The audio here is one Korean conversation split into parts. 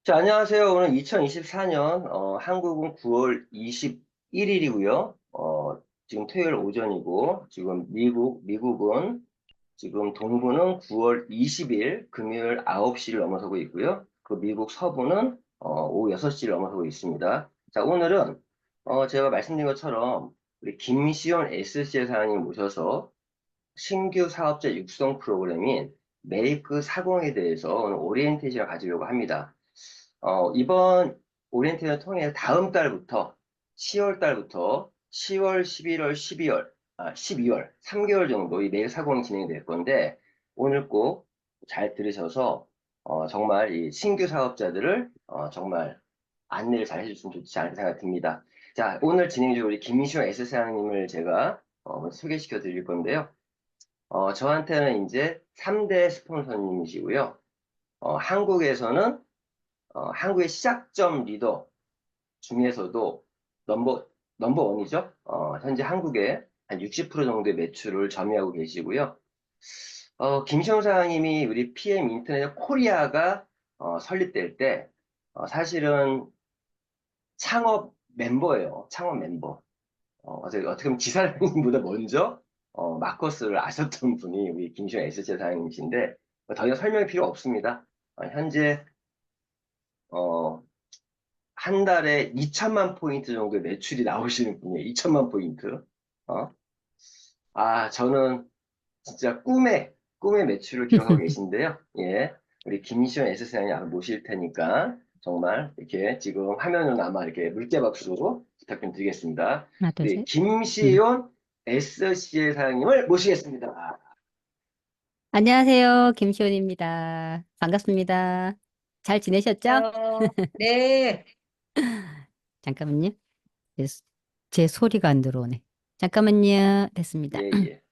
자, 안녕하세요. 오늘 2024년 한국은 9월 21일이고요. 지금 토요일 오전이고 지금 미국은 지금 동부는 9월 20일 금요일 9시를 넘어서고 있고요. 그 미국 서부는 오후 6시를 넘어서고 있습니다. 자, 오늘은 제가 말씀드린 것처럼 우리 김시원 SC의 사장님 모셔서 신규 사업자 육성 프로그램인 메이크 40에 대해서 오늘 오리엔테이션을 가지려고 합니다. 이번 오리엔테이션을 통해 다음 달부터 10월 달부터 10월, 11월, 12월, 12월 3개월 정도 이 메이크 40이 진행이 될 건데 오늘 꼭 잘 들으셔서 정말 이 신규 사업자들을 정말 안내를 잘 해주시면 좋지 않을까 생각이 듭니다. 자, 오늘 진행자 우리 김시호 S사장님을 제가 먼저 소개시켜 드릴 건데요. 저한테는 이제 3대 스폰서님이시고요. 한국에서는 한국의 시작점 리더 중에서도 넘버 넘버 원이죠. 현재 한국의 한 60% 정도의 매출을 점유하고 계시고요. 김시영 사장님이 우리 PM 인터넷 코리아가 설립될 때 사실은 창업 멤버예요. 창업 멤버. 어떻게 보면 지사님보다 먼저 마커스를 아셨던 분이 우리 김시현 S제 사장님이신데 더 이상 설명이 필요 없습니다. 현재 어, 한 달에 2천만 포인트 정도의 매출이 나오시는 분이에요. 2천만 포인트. 어? 저는 진짜 꿈의 매출을 기록하고 계신데요. 예. 우리 김시현 S 사장님 한번 모실 테니까 정말 이렇게 지금 화면으로 아마 이렇게 물개박수로 부탁 좀 드리겠습니다. 하나, 둘, 우리 셋. 음. 김시현 SCL 사장님을 모시겠습니다. 안녕하세요. 김시원입니다. 반갑습니다. 잘 지내셨죠? 네. 잠깐만요. 제, 제 소리가 안 들어오네. 잠깐만요. 됐습니다. 예, 예.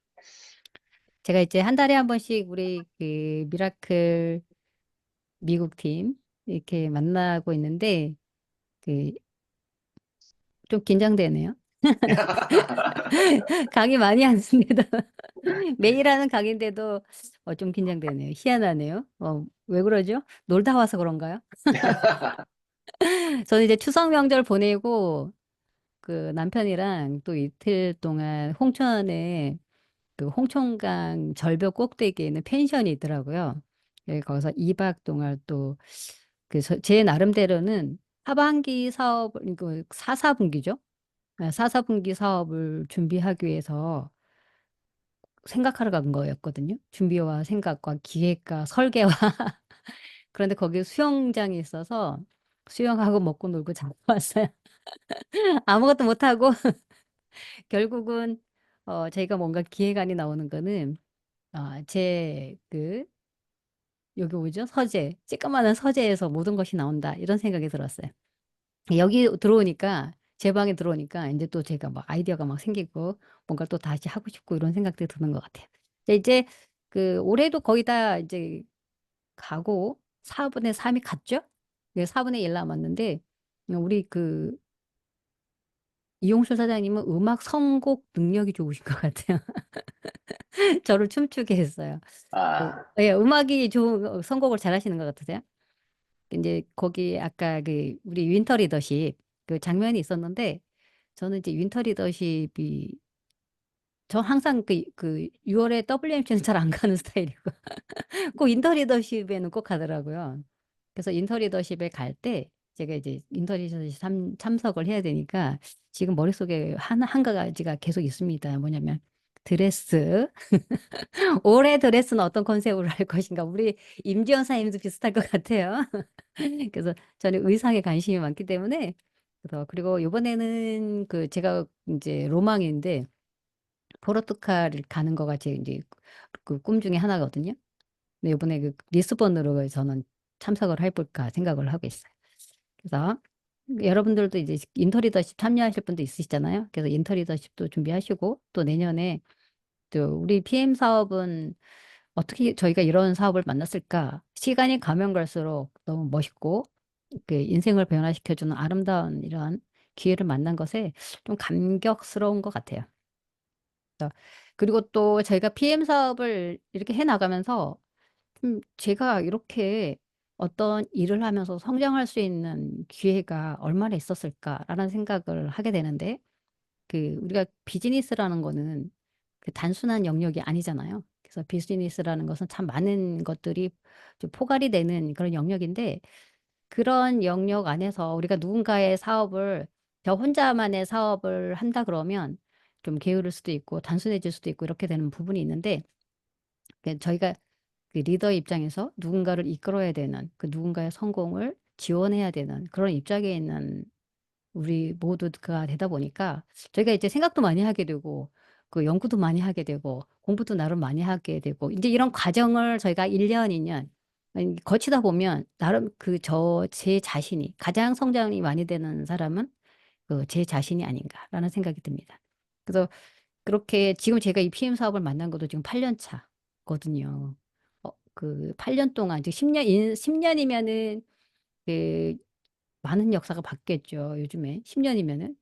제가 이제 한 달에 한 번씩 우리 그 미라클 미국 팀 이렇게 만나고 있는데 그 좀 긴장되네요. 강의 많이 안 씁니다. 매일 하는 강의인데도 좀 긴장되네요. 희한하네요. 왜 그러죠? 놀다 와서 그런가요? 저는 이제 추석 명절 보내고 그 남편이랑 또 이틀 동안 홍천에 그 홍천강 절벽 꼭대기에 있는 펜션이 있더라고요. 거기서 2박 동안 또 그 제 나름대로는 하반기 사업을 그 사사분기죠. 사사분기 사업을 준비하기 위해서 생각하러 간 거였거든요. 준비와 생각과 기획과 설계와 그런데 거기 수영장이 있어서 수영하고 먹고 놀고 잘 왔어요. 아무것도 못하고 결국은 저희가 뭔가 기획안이 나오는 거는 제 그 여기 오죠? 서재. 쬐끄마한 서재에서 모든 것이 나온다. 이런 생각이 들었어요. 여기 들어오니까 제 방에 들어오니까 이제 또 제가 막 아이디어가 막 생기고 뭔가 또 다시 하고 싶고 이런 생각들이 드는 것 같아요. 근데 이제 그 올해도 거의 다 이제 가고 4분의 3이 갔죠? 4분의 1 남았는데 우리 그 이용수 사장님은 음악 선곡 능력이 좋으신 것 같아요. 저를 춤추게 했어요. 아, 예, 음악이 좋은 선곡을 잘하시는 것 같으세요? 이제 거기 아까 그 우리 윈터 리더십 그 장면이 있었는데 저는 이제 윈터 리더십이 저 항상 그 6월에 WMC는 잘 안 가는 스타일이고 꼭 인터 리더십에는 꼭 가더라고요. 그래서 인터 리더십에 갈 때 제가 이제 인터 리더십 참석을 해야 되니까 지금 머릿속에 한 가지가 계속 있습니다. 뭐냐면 드레스. 올해 드레스는 어떤 컨셉으로 할 것인가. 우리 임지연 사님도 비슷할 것 같아요. 그래서 저는 의상에 관심이 많기 때문에 그래서 그리고 이번에는 그 제가 이제 로망인데 포르투갈을 가는 거가 제 이제 그 꿈 중에 하나거든요. 근데 이번에 그 리스본으로 저는 참석을 해볼까 생각을 하고 있어요. 그래서 여러분들도 이제 인터리더십 참여하실 분도 있으시잖아요. 그래서 인터리더십도 준비하시고 또 내년에 또 우리 PM 사업은 어떻게 저희가 이런 사업을 만났을까? 시간이 가면 갈수록 너무 멋있고 그 인생을 변화시켜주는 아름다운 이런 기회를 만난 것에 좀 감격스러운 것 같아요. 그리고 또 저희가 PM 사업을 이렇게 해 나가면서 제가 이렇게 어떤 일을 하면서 성장할 수 있는 기회가 얼마나 있었을까라는 생각을 하게 되는데 우리가 비즈니스라는 거는 그 단순한 영역이 아니잖아요. 그래서 비즈니스라는 것은 참 많은 것들이 좀 포괄이 되는 그런 영역인데 그런 영역 안에서 우리가 누군가의 사업을 저 혼자만의 사업을 한다 그러면 좀 게으를 수도 있고 단순해질 수도 있고 이렇게 되는 부분이 있는데 저희가 그 리더 입장에서 누군가를 이끌어야 되는 그 누군가의 성공을 지원해야 되는 그런 입장에 있는 우리 모두가 되다 보니까 저희가 이제 생각도 많이 하게 되고 그 연구도 많이 하게 되고 공부도 나름 많이 하게 되고 이제 이런 과정을 저희가 1 년, 2년 거치다 보면 나름 제 자신이 가장 성장이 많이 되는 사람은 제 자신이 아닌가라는 생각이 듭니다. 그래서 그렇게 지금 제가 이 PM 사업을 만난 것도 지금 8년 차거든요. 8년 동안 이제 10 년이면은 그 많은 역사가 바뀌었죠, 요즘에. 10 년이면은.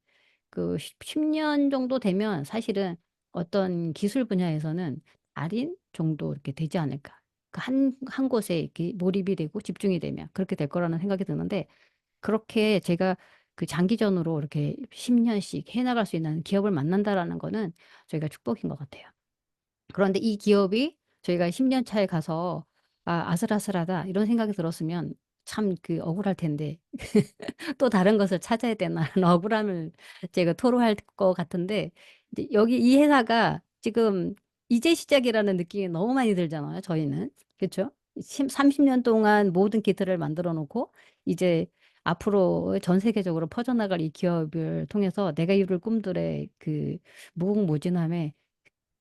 10년 정도 되면 사실은 어떤 기술 분야에서는 달인 정도 이렇게 되지 않을까. 한 곳에 이렇게 몰입이 되고 집중이 되면 그렇게 될 거라는 생각이 드는데 그렇게 제가 장기전으로 이렇게 10 년씩 해 나갈 수 있는 기업을 만난다라는 거는 저희가 축복인 것 같아요. 그런데 이 기업이 저희가 10년 차에 가서 '아 아슬아슬하다.' 이런 생각이 들었으면 참 억울할 텐데 또 다른 것을 찾아야 되나라는 억울함을 제가 토로할 것 같은데 이제 여기 이 회사가 지금 이제 시작이라는 느낌이 너무 많이 들잖아요 저희는. 그쵸? 30년 동안 모든 기틀을 만들어 놓고 이제 앞으로 전 세계적으로 퍼져나갈 이 기업을 통해서 내가 이룰 꿈들의 무궁무진함에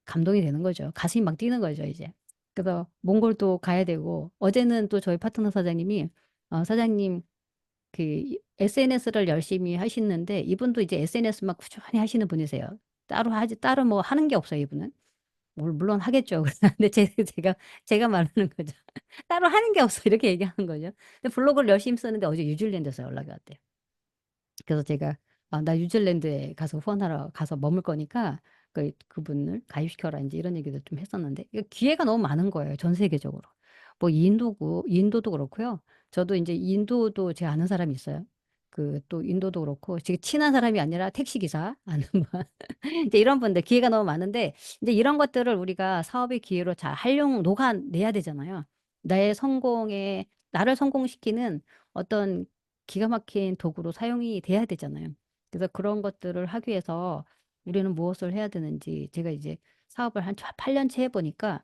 감동이 되는 거죠. 가슴이 막 뛰는 거죠 이제. 그래서 몽골도 가야 되고 어제는 또 저희 파트너 사장님이 "사장님 SNS를 열심히 하시는데" 이분도 이제 SNS만 꾸준히 하시는 분이세요. 따로 뭐 하는 게 없어요 이분은. 물론 하겠죠. 근데 제가 말하는 거죠. "따로 하는 게 없어." 이렇게 얘기하는 거죠. 근데 블로그를 열심히 쓰는데 어제 뉴질랜드에서 연락이 왔대요. 그래서 제가 나 뉴질랜드에 가서 후원하러 가서 머물 거니까 그분을 가입시켜라." 인제 이런 얘기도 좀 했었는데 이게 기회가 너무 많은 거예요 전 세계적으로. 뭐 인도도 그렇고요. 저도 인제 인도도 제가 아는 사람이 있어요. 또 인도도 그렇고 되게 친한 사람이 아니라 택시기사 아는 분. 이제 이런 분들 기회가 너무 많은데 인제 이런 것들을 우리가 사업의 기회로 잘 녹아내야 되잖아요. 나를 성공시키는 어떤 기가 막힌 도구로 사용이 돼야 되잖아요. 그래서 그런 것들을 하기 위해서 우리는 무엇을 해야 되는지 제가 이제 사업을 한 8 년째 해 보니까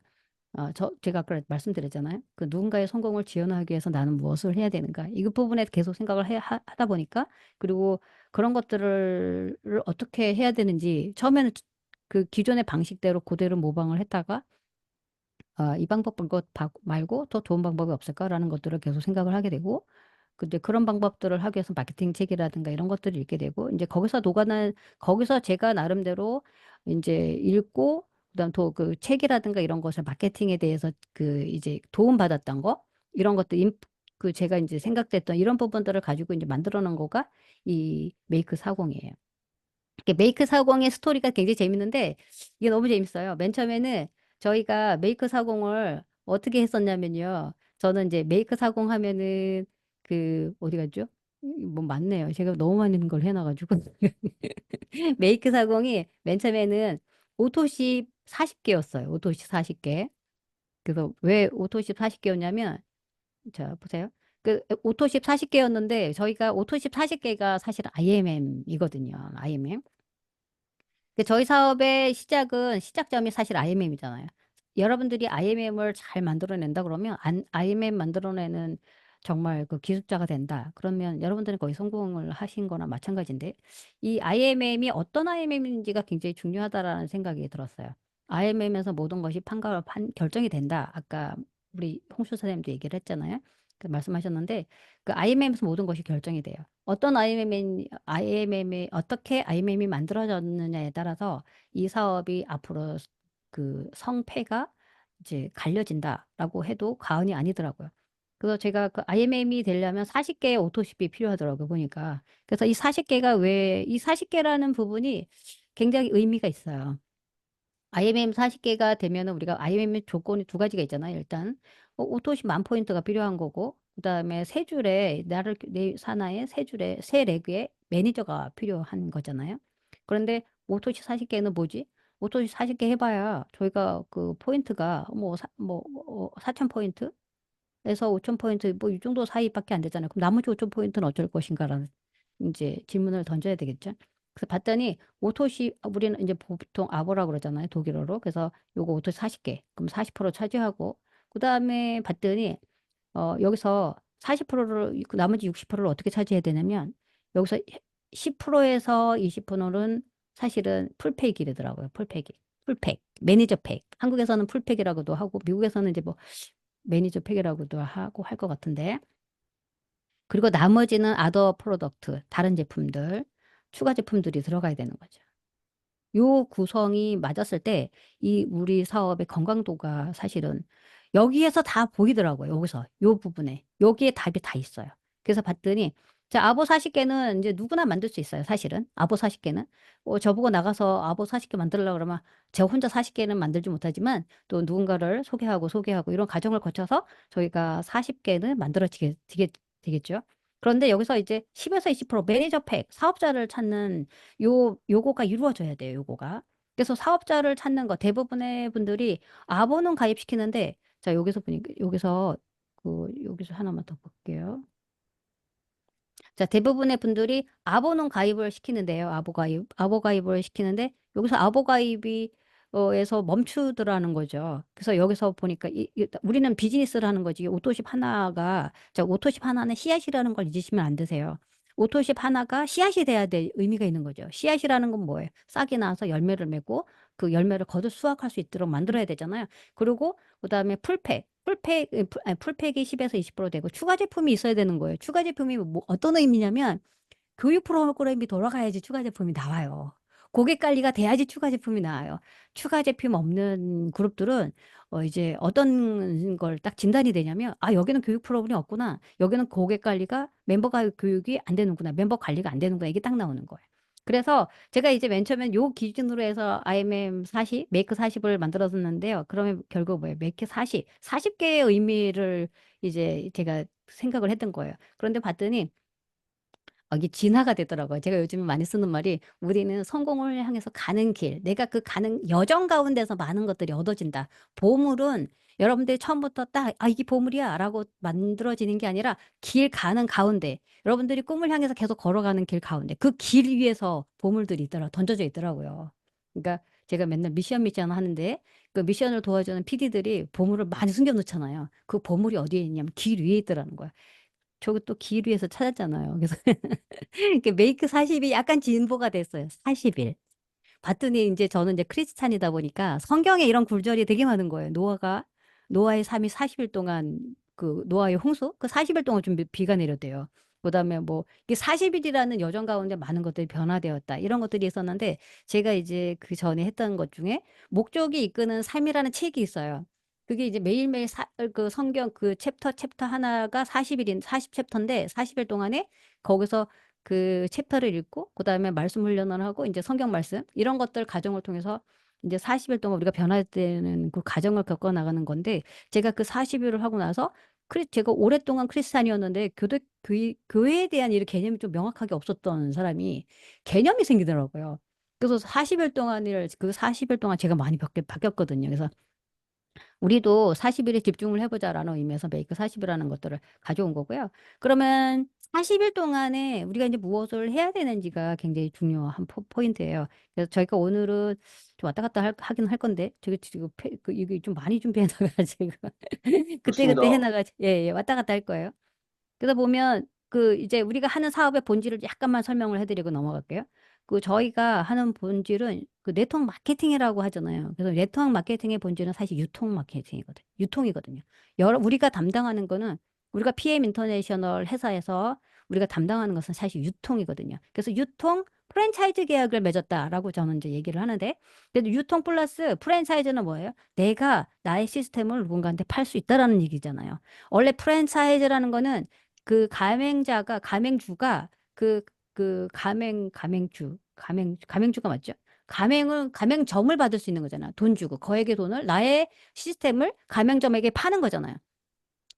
제가 아까 말씀드렸잖아요. 누군가의 성공을 지원하기 위해서 나는 무엇을 해야 되는가. 이 부분에 계속 생각을 해 하다 보니까 그리고 그런 것들을 어떻게 해야 되는지 처음에는 기존의 방식대로 그대로 모방을 했다가 '이 방법 말고 더 좋은 방법이 없을까?'라는 것들을 계속 생각을 하게 되고 근데 그런 방법들을 하기 위해서 마케팅 책이라든가 이런 것들을 읽게 되고 인제 거기서 제가 나름대로 인제 읽고 그다음 또 책이라든가 이런 것을 마케팅에 대해서 이제 도움받았던 거 이런 것들 제가 인제 생각됐던 이런 부분들을 가지고 인제 만들어 놓은 거가 이 메이크 40 이에요. 이게 메이크 40의 스토리가 굉장히 재밌는데 이게 너무 재밌어요. 맨 처음에는 저희가 메이크 40을 어떻게 했었냐면요. 저는 인제 메이크 40 하면은 어디 갔죠? 뭐 많네요. 제가 너무 많은 걸 해놔 가지고. 메이크 40이 맨 처음에는 오토십 40 개였어요. 오토십 40 개. 그래서 왜 오토십 40 개였냐면 자 보세요. 오토십 40 개였는데 저희가 오토십 40 개가 사실은 IMM이거든요. IMM. 저희 사업의 시작점이 사실 IMM이잖아요. 여러분들이 IMM을 잘 만들어 낸다 그러면 IMM 만들어 내는 정말 기술자가 된다. 그러면 여러분들은 거의 성공을 하신 거나 마찬가지인데 이 IMM이 어떤 IMM인지가 굉장히 중요하다라는 생각이 들었어요. IMM에서 모든 것이 결정이 된다. 아까 우리 홍수 사장님도 얘기를 했잖아요. 말씀하셨는데 IMM에서 모든 것이 결정이 돼요. IMM이 어떻게 IMM이 만들어졌느냐에 따라서 이 사업이 앞으로 성패가 이제 갈려진다라고 해도 과언이 아니더라고요. 그래서 제가 IMM이 되려면 40 개의 오토십이 필요하더라고요 보니까. 그래서 이 40 개가 왜 이 40 개라는 부분이 굉장히 의미가 있어요. IMM 40 개가 되면은 우리가 IMM 조건이 두 가지가 있잖아요 일단. 오토십 10,000 포인트가 필요한 거고 그다음에 세 줄에 나를 내 산하에 세 줄에 세 레그에 매니저가 필요한 거잖아요. 그런데 오토시 40개는 뭐지? 오토시 40개 해봐야 저희가 그 포인트가 뭐 4천 포인트에서 5천 포인트 뭐 이 정도 사이밖에 안 되잖아요. 그럼 나머지 5천 포인트는 어쩔 것인가라는 이제 질문을 던져야 되겠죠. 그래서 봤더니 오토시 우리는 이제 보통 아보라 그러잖아요. 독일어로. 그래서 요거 오토시 40개. 그럼 40% 차지하고 그다음에 봤더니 여기서 40%를 나머지 60%를 어떻게 차지해야 되냐면 여기서 10%에서 20%는 사실은 풀팩이더라고요. 풀팩이. 풀팩. 매니저 팩. 한국에서는 풀팩이라고도 하고 미국에서는 이제 뭐 매니저 팩이라고도 하고 할 것 같은데. 그리고 나머지는 아더 프로덕트, 다른 제품들, 추가 제품들이 들어가야 되는 거죠. 요 구성이 맞았을 때 이 우리 사업의 건강도가 사실은 여기에서 다 보이더라고요. 여기서 요 부분에 여기에 답이 다 있어요. 그래서 봤더니 자 아보 40개는 이제 누구나 만들 수 있어요. 사실은 아보 40개는 저보고 나가서 아보 40개 만들려고 그러면 제가 혼자 40개는 만들지 못하지만 또 누군가를 소개하고 이런 과정을 거쳐서 저희가 40개는 만들어지게 되겠죠. 그런데 여기서 이제 10에서 20% 매니저 팩 사업자를 찾는 요거가 이루어져야 돼요, 요거가. 그래서 사업자를 찾는 거 대부분의 분들이 아보는 가입시키는데 자, 여기서 보니까 여기서 하나만 더 볼게요. 자, 대부분의 분들이 아보는 가입을 시키는데요. 아보 가입을 시키는데 여기서 아보 가입이 에서 멈추더라는 거죠. 그래서 여기서 보니까 우리는 비즈니스를 하는 거지. 오토십 하나는 씨앗이라는 걸 잊으시면 안 되세요. 오토십 하나가 씨앗이 돼야 될 의미가 있는 거죠. 씨앗이라는 건 뭐예요? 싹이 나서 열매를 맺고 그 열매를 거듭 수확할 수 있도록 만들어야 되잖아요. 그리고 그다음에 풀팩이 10에서 20% 되고 추가 제품이 있어야 되는 거예요. 추가 제품이 뭐 어떤 의미냐면 교육 프로그램이 돌아가야지 추가 제품이 나와요. 고객 관리가 돼야지 추가 제품이 나와요. 추가 제품 없는 그룹들은 이제 어떤 걸 딱 진단이 되냐면 아 여기는 교육 프로그램이 없구나. 여기는 고객 관리가 교육이 안 되는구나. 멤버 관리가 안 되는구나. 이게 딱 나오는 거예요. 그래서 제가 이제 맨 처음엔 요 기준으로 해서 IMM 40, 메이크 40을 만들었었는데요. 그러면 결국 뭐예요? 메이크 40개의 의미를 이제 제가 생각을 했던 거예요. 그런데 봤더니 이게 진화가 되더라고요. 제가 요즘에 많이 쓰는 말이 우리는 성공을 향해서 가는 길, 내가 그 가는 여정 가운데서 많은 것들이 얻어진다. 보물은 여러분들이 처음부터 딱, 아, 이게 보물이야 라고 만들어지는 게 아니라 길 가는 가운데, 여러분들이 꿈을 향해서 계속 걸어가는 길 가운데, 그 길 위에서 보물들이 던져져 있더라고요. 그러니까 제가 맨날 미션 하는데 그 미션을 도와주는 PD들이 보물을 많이 숨겨놓잖아요. 그 보물이 어디에 있냐면 길 위에 있더라는 거야. 저거 또 길 위에서 찾았잖아요. 그래서 이렇게 메이크 40이 약간 진보가 됐어요. 40일. 봤더니 이제 저는 이제 크리스찬이다 보니까 성경에 이런 굴절이 되게 많은 거예요. 노아의 삶이 40일 동안 그 노아의 홍수 그 40일 동안 좀 비가 내렸대요. 그다음에 뭐 이게 40일이라는 여정 가운데 많은 것들이 변화되었다. 이런 것들이 있었는데 제가 이제 그 전에 했던 것 중에 목적이 이끄는 삶이라는 책이 있어요. 그게 이제 매일매일 그 성경 그 챕터 하나가 40챕터인데 40일 동안에 거기서 그 챕터를 읽고 그다음에 말씀 훈련을 하고 이제 성경 말씀 이런 것들 과정을 통해서 이제 40일 동안 우리가 변화되는 그 과정을 겪어 나가는 건데 제가 그 40일을 하고 나서 제가 오랫동안 크리스찬이었는데 교회에 대한 이 개념이 좀 명확하게 없었던 사람이 개념이 생기더라고요. 그래서 40일 동안 제가 많이 바뀌었거든요. 그래서 우리도 40일에 집중을 해보자라는 의미에서 메이크 40이라는 것들을 가져온 거고요. 그러면 40일 동안에 우리가 이제 무엇을 해야 되는지가 굉장히 중요한 포인트예요. 그래서 저희가 오늘은 좀 왔다 갔다 하긴 할 건데, 저기 지금 이게 좀 많이 준비해놔가지고 그때그때 좋습니다. 예, 예, 왔다 갔다 할 거예요. 그러다 보면 그 이제 우리가 하는 사업의 본질을 약간만 설명을 해드리고 넘어갈게요. 그 저희가 하는 본질은 그 네트워크 마케팅이라고 하잖아요. 그래서 네트워크 마케팅의 본질은 사실 유통 마케팅이거든요. 유통이거든요. 우리가 담당하는 거는 우리가 PM 인터내셔널 회사에서 우리가 담당하는 것은 사실 유통이거든요. 그래서 유통 프랜차이즈 계약을 맺었다라고 저는 이제 얘기를 하는데, 그래도 유통 플러스 프랜차이즈는 뭐예요? 내가 나의 시스템을 누군가한테 팔 수 있다라는 얘기잖아요. 원래 프랜차이즈라는 거는 그 가맹주가 가맹주가 맞죠? 가맹점을 받을 수 있는 거잖아. 돈 주고 거액의 돈을 나의 시스템을 가맹점에게 파는 거잖아요.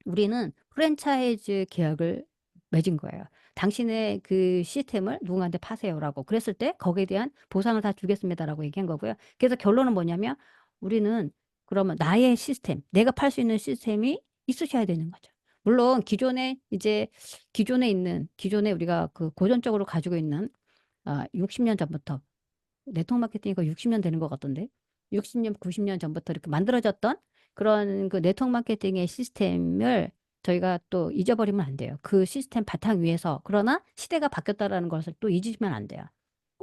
우리는 프랜차이즈 계약을 맺은 거예요. 당신의 그 시스템을 누군가한테 파세요라고. 그랬을 때 거기에 대한 보상을 다 주겠습니다라고 얘기한 거고요. 그래서 결론은 뭐냐면 우리는 그러면 나의 시스템, 내가 팔 수 있는 시스템이 있으셔야 되는 거죠. 물론 기존에 우리가 그 고전적으로 가지고 있는 60년 전부터 네트워크 마케팅이 거의 60년 되는 것 같던데 60년, 90년 전부터 이렇게 만들어졌던 그런 그 네트워크 마케팅의 시스템을 저희가 또 잊어버리면 안 돼요. 그 시스템 바탕 위에서 그러나 시대가 바뀌었다라는 것을 또 잊으시면 안 돼요.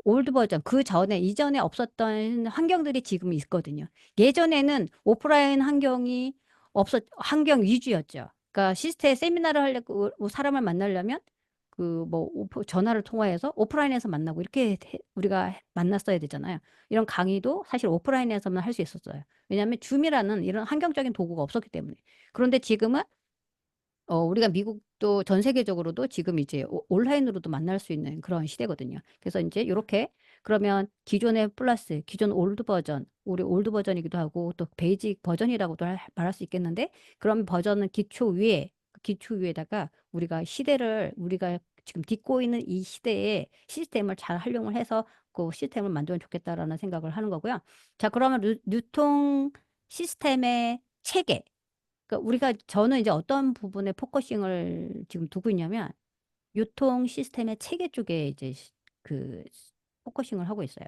올드 버전 그 전에 이전에 없었던 환경들이 지금 있거든요. 예전에는 오프라인 환경 위주였죠. 그러니까 시스템 세미나를 하려고 사람을 만나려면 그 뭐 전화를 통화해서 오프라인에서 만나고 이렇게 우리가 만났어야 되잖아요. 이런 강의도 사실 오프라인에서만 할 수 있었어요. 왜냐하면 줌이라는 이런 환경적인 도구가 없었기 때문에. 그런데 지금은 우리가 미국도 전 세계적으로도 지금 이제 온라인으로도 만날 수 있는 그런 시대거든요. 그래서 이제 요렇게 그러면 기존의 플러스, 기존 올드 버전, 우리 올드 버전이기도 하고 또 베이직 버전이라고도 말할 수 있겠는데 그런 버전은 기초 위에다가 우리가 지금 딛고 있는 이 시대에 시스템을 잘 활용을 해서 그 시스템을 만들면 좋겠다라는 생각을 하는 거고요. 자, 그러면 유통 시스템의 체계. 그러니까 저는 이제 어떤 부분에 포커싱을 지금 두고 있냐면 유통 시스템의 체계 쪽에 이제 그 포커싱을 하고 있어요.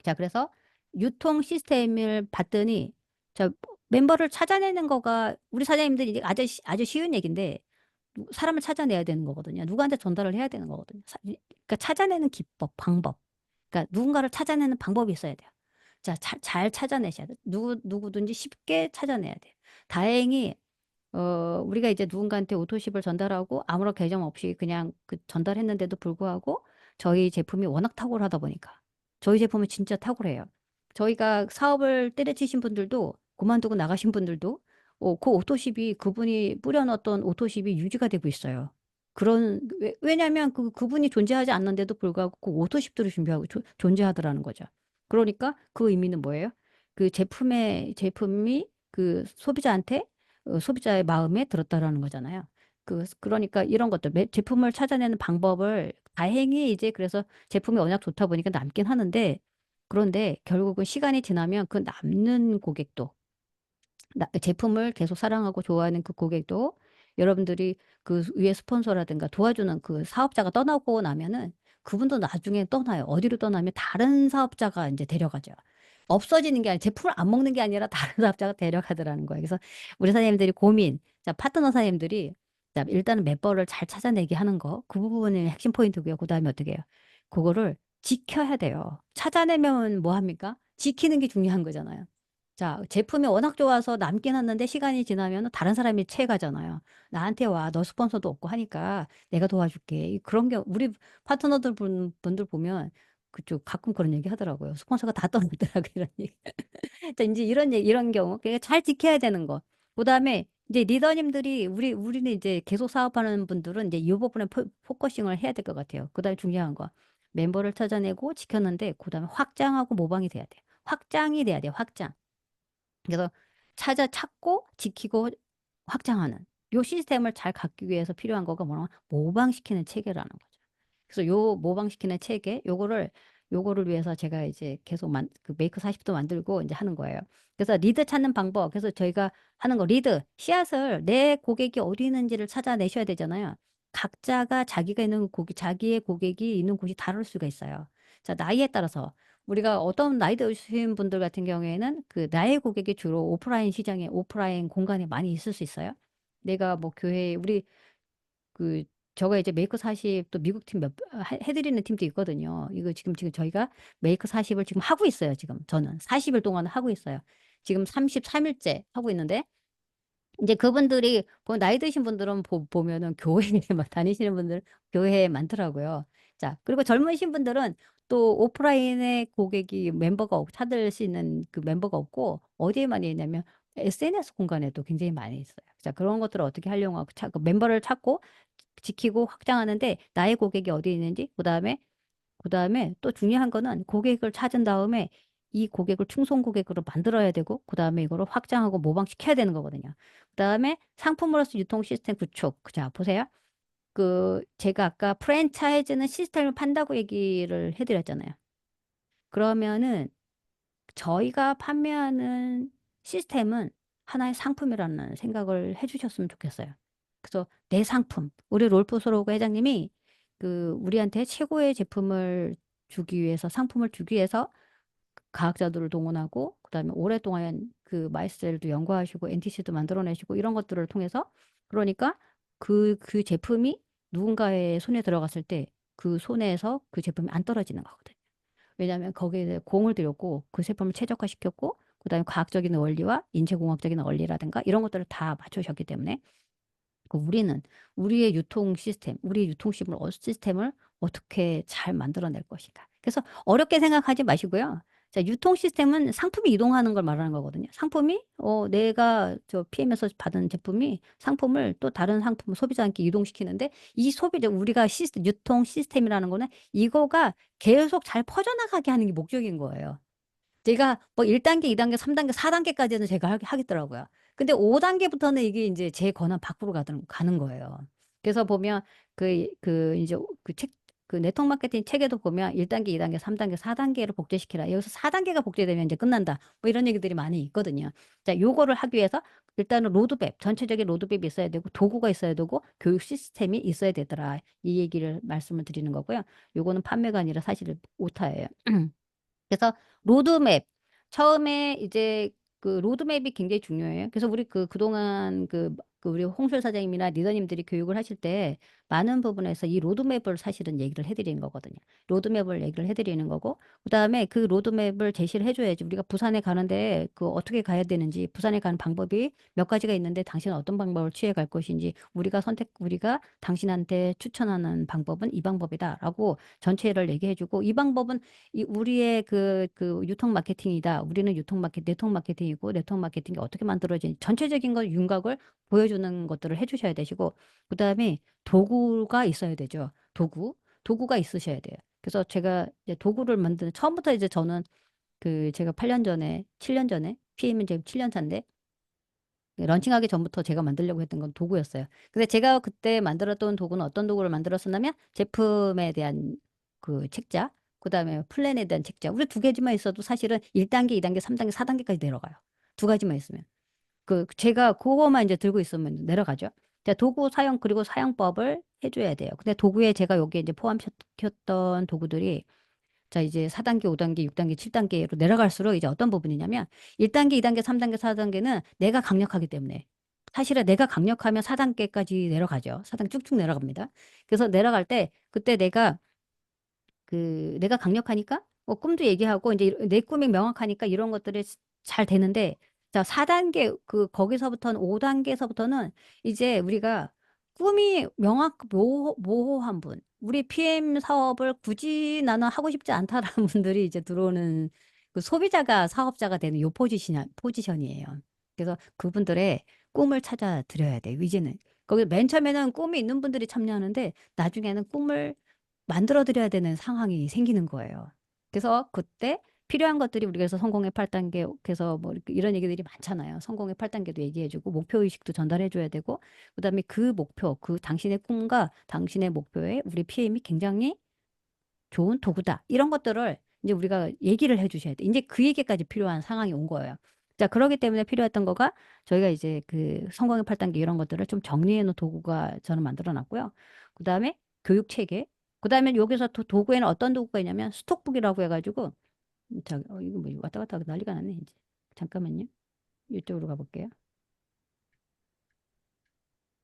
자, 그래서 유통 시스템을 봤더니 자, 멤버를 찾아내는 거가 우리 사장님들이 이제 아주 쉬운 얘기인데 사람을 찾아내야 되는 거거든요. 누구한테 전달을 해야 되는 거거든요. 그러니까 찾아내는 기법, 방법. 그러니까 누군가를 찾아내는 방법이 있어야 돼요. 자, 잘 찾아내셔야 돼요. 누구든지 쉽게 찾아내야 돼요. 다행히 우리가 이제 누군가한테 오토십을 전달하고 아무런 계정 없이 그냥 그 전달했는데도 불구하고 저희 제품이 워낙 탁월하다 보니까 저희 제품은 진짜 탁월해요. 저희가 사업을 때려치신 분들도 그만두고 나가신 분들도 그 오토십이 그분이 뿌려놨던 오토십이 유지가 되고 있어요. 왜냐하면 그분이 존재하지 않는데도 불구하고 그 오토십들을 준비하고 존재하더라는 거죠. 그러니까 그 의미는 뭐예요? 그 제품이 그 소비자한테 소비자의 마음에 들었다라는 거잖아요. 그러니까 이런 것들, 제품을 찾아내는 방법을 다행히 이제 그래서 제품이 워낙 좋다 보니까 남긴 하는데, 그런데 결국은 시간이 지나면 그 남는 고객도, 제품을 계속 사랑하고 좋아하는 그 고객도 여러분들이 그 위에 스폰서라든가 도와주는 그 사업자가 떠나고 나면은 그분도 나중에 떠나요. 어디로 떠나면 다른 사업자가 이제 데려가죠. 없어지는 게 아니라 제품을 안 먹는 게 아니라 다른 사업자가 데려가더라는 거예요. 그래서 우리 사장님들이 자, 파트너 사장님들이 자, 일단은 멤버를 잘 찾아내게 하는 거. 그 부분이 핵심 포인트고요. 그다음에 어떻게 해요? 그거를 지켜야 돼요. 찾아내면 뭐 합니까? 지키는 게 중요한 거잖아요. 자, 제품이 워낙 좋아서 남긴 했는데 시간이 지나면 다른 사람이 채가잖아요. 나한테 와. 너 스폰서도 없고 하니까 내가 도와줄게. 그런 게 우리 파트너들 분들 보면 그쪽 가끔 그런 얘기 하더라고요. 스폰서가 다 떠났더라고 이런 얘기. 자, 이제 이런 경우. 그러니까 잘 지켜야 되는 거. 그다음에 이제 리더님들이 우리는 이제 계속 사업하는 분들은 이제 이 부분에 포커싱을 해야 될 것 같아요. 그다음에 중요한 거. 멤버를 찾아내고 지켰는데 그다음에 확장하고 모방이 돼야 돼요. 확장이 돼야 돼요. 확장. 그래서 찾고 지키고 확장하는 요 시스템을 잘 갖기 위해서 필요한 거가 뭐냐면 모방시키는 체계라는 거죠. 그래서 요 모방시키는 체계 요거를 위해서 제가 이제 계속 그 메이크 40도 만들고 이제 하는 거예요. 그래서 리드 찾는 방법. 그래서 저희가 하는 거 리드 씨앗을 내 고객이 어디 있는지를 찾아내셔야 되잖아요. 각자가 자기의 고객이 있는 곳이 다를 수가 있어요. 자, 나이에 따라서 우리가 어떤 나이 드신 분들 같은 경우에는 그 나의 고객이 주로 오프라인 공간에 많이 있을 수 있어요. 내가 뭐 우리 그 저가 이제 메이크 40 또 미국 팀 해드리는 팀도 있거든요. 이거 지금 저희가 메이크 40을 지금 하고 있어요. 지금 저는 40일 동안 하고 있어요. 지금 33일째 하고 있는데 이제 그분들이 나이 드신 분들은 보면은 교회에 막 다니시는 분들 교회에 많더라고요. 자, 그리고 젊으신 분들은 또 오프라인에 고객이 찾을 수 있는 그 멤버가 없고 어디에 많이 있냐면 SNS 공간에도 굉장히 많이 있어요. 자, 그런 것들을 어떻게 활용하고 그 멤버를 찾고 지키고 확장하는데 나의 고객이 어디 있는지 그다음에 또 중요한 거는 고객을 찾은 다음에 이 고객을 충성 고객으로 만들어야 되고, 그 다음에 이거를 확장하고 모방시켜야 되는 거거든요. 그 다음에 상품으로서 유통 시스템 구축. 자, 보세요. 제가 아까 프랜차이즈는 시스템을 판다고 얘기를 해드렸잖아요. 그러면은 저희가 판매하는 시스템은 하나의 상품이라는 생각을 해주셨으면 좋겠어요. 그래서 내 상품, 우리 롤프소로그 회장님이 우리한테 최고의 제품을 주기 위해서, 상품을 주기 위해서 과학자들을 동원하고, 그다음에 오랫동안 마이스셀도 연구하시고 NTC도 만들어내시고 이런 것들을 통해서, 그러니까 그 제품이 누군가의 손에 들어갔을 때 그 손에서 그 제품이 안 떨어지는 거거든요. 왜냐하면 거기에 공을 들였고 그 제품을 최적화시켰고, 그다음에 과학적인 원리와 인체공학적인 원리라든가 이런 것들을 다 맞추셨기 때문에, 우리는 우리의 유통 시스템, 우리 유통 시스템을 어떻게 잘 만들어낼 것인가. 그래서 어렵게 생각하지 마시고요. 자, 유통 시스템은 상품이 이동하는 걸 말하는 거거든요. 상품이, 내가 PM에서 받은 제품이 상품을 또 다른 상품, 소비자한테 이동시키는데, 이 우리가 유통 시스템이라는 거는 이거가 계속 잘 퍼져나가게 하는 게 목적인 거예요. 제가 뭐 1단계, 2단계, 3단계, 4단계까지는 제가 하겠더라고요. 근데 5단계부터는 이게 이제 제 권한 밖으로 가는 거예요. 그래서 보면 이제 네트워크 마케팅 책에도 보면 1단계, 2단계, 3단계, 4단계를 복제시키라. 여기서 4단계가 복제되면 이제 끝난다. 뭐 이런 얘기들이 많이 있거든요. 자, 요거를 하기 위해서 일단은 로드맵, 전체적인 로드맵이 있어야 되고, 도구가 있어야 되고, 교육 시스템이 있어야 되더라. 이 얘기를 말씀을 드리는 거고요. 요거는 판매가 아니라 사실 오타예요. 그래서 로드맵, 처음에 이제 로드맵이 굉장히 중요해요. 그래서 우리 그동안 우리 홍술 사장님이나 리더님들이 교육을 하실 때 많은 부분에서 이 로드맵을 사실은 얘기를 해드리는 거거든요. 로드맵을 얘기를 해드리는 거고, 그다음에 그 로드맵을 제시를 해줘야지 우리가 부산에 가는데 어떻게 가야 되는지, 부산에 가는 방법이 몇 가지가 있는데 당신은 어떤 방법을 취해 갈 것인지, 우리가 당신한테 추천하는 방법은 이 방법이다라고 전체를 얘기해주고, 이 방법은 우리의 유통 마케팅이다. 우리는 네트워크 마케팅이고, 네트워크 마케팅이 어떻게 만들어진지 전체적인 걸 윤곽을 보여주는 것들을 해주셔야 되시고, 그 다음에 도구가 있어야 되죠. 도구가 있으셔야 돼요. 그래서 제가 이제 도구를 만드는, 처음부터 이제 저는 제가 8년 전에, 7년 전에, PM은 지금 7년 차인데, 런칭하기 전부터 제가 만들려고 했던 건 도구였어요. 근데 제가 그때 만들었던 도구는 어떤 도구를 만들었었냐면, 제품에 대한 책자, 그다음에 플랜에 대한 책자. 우리 두 가지만 있어도 사실은 1단계, 2단계, 3단계, 4단계까지 내려가요. 두 가지만 있으면. 제가 그거만 이제 들고 있으면 내려가죠. 자, 도구 사용, 그리고 사용법을 해줘야 돼요. 근데 도구에 제가 여기에 이제 포함시켰던 도구들이, 자, 이제 4단계, 5단계, 6단계, 7단계로 내려갈수록 이제 어떤 부분이냐면, 1단계, 2단계, 3단계, 4단계는 내가 강력하기 때문에, 사실은 내가 강력하면 4단계까지 내려가죠. 4단계 쭉쭉 내려갑니다. 그래서 내려갈 때 그때 내가 강력하니까 꿈도 얘기하고, 이제 내 꿈이 명확하니까 이런 것들이 잘 되는데, 자, 4단계 거기서부터는, 5단계에서부터는 이제 우리가 꿈이 모호한 분, 우리 PM 사업을 굳이 나는 하고 싶지 않다라는 분들이 이제 들어오는, 소비자가 사업자가 되는 요 포지션이에요. 그래서 그분들의 꿈을 찾아 드려야 돼요. 이제는 거기 맨 처음에는 꿈이 있는 분들이 참여하는데, 나중에는 꿈을 만들어 드려야 되는 상황이 생기는 거예요. 그래서 그때 필요한 것들이, 우리가 그래서 성공의 8단계, 그래서 뭐 이런 얘기들이 많잖아요. 성공의 8단계도 얘기해주고, 목표 의식도 전달해줘야 되고, 그다음에 그 목표, 당신의 꿈과 당신의 목표에 우리 PM이 굉장히 좋은 도구다. 이런 것들을 이제 우리가 얘기를 해주셔야 돼. 이제 그 얘기까지 필요한 상황이 온 거예요. 자, 그러기 때문에 필요했던 거가, 저희가 이제 성공의 8단계 이런 것들을 좀 정리해 놓은 도구가 저는 만들어 놨고요. 그 다음에 교육 체계. 그 다음에 여기서 도구에는 어떤 도구가 있냐면, 스톡북이라고 해가지고, 이거 뭐 왔다 갔다 하고 난리가 났네, 이제. 잠깐만요. 이쪽으로 가볼게요.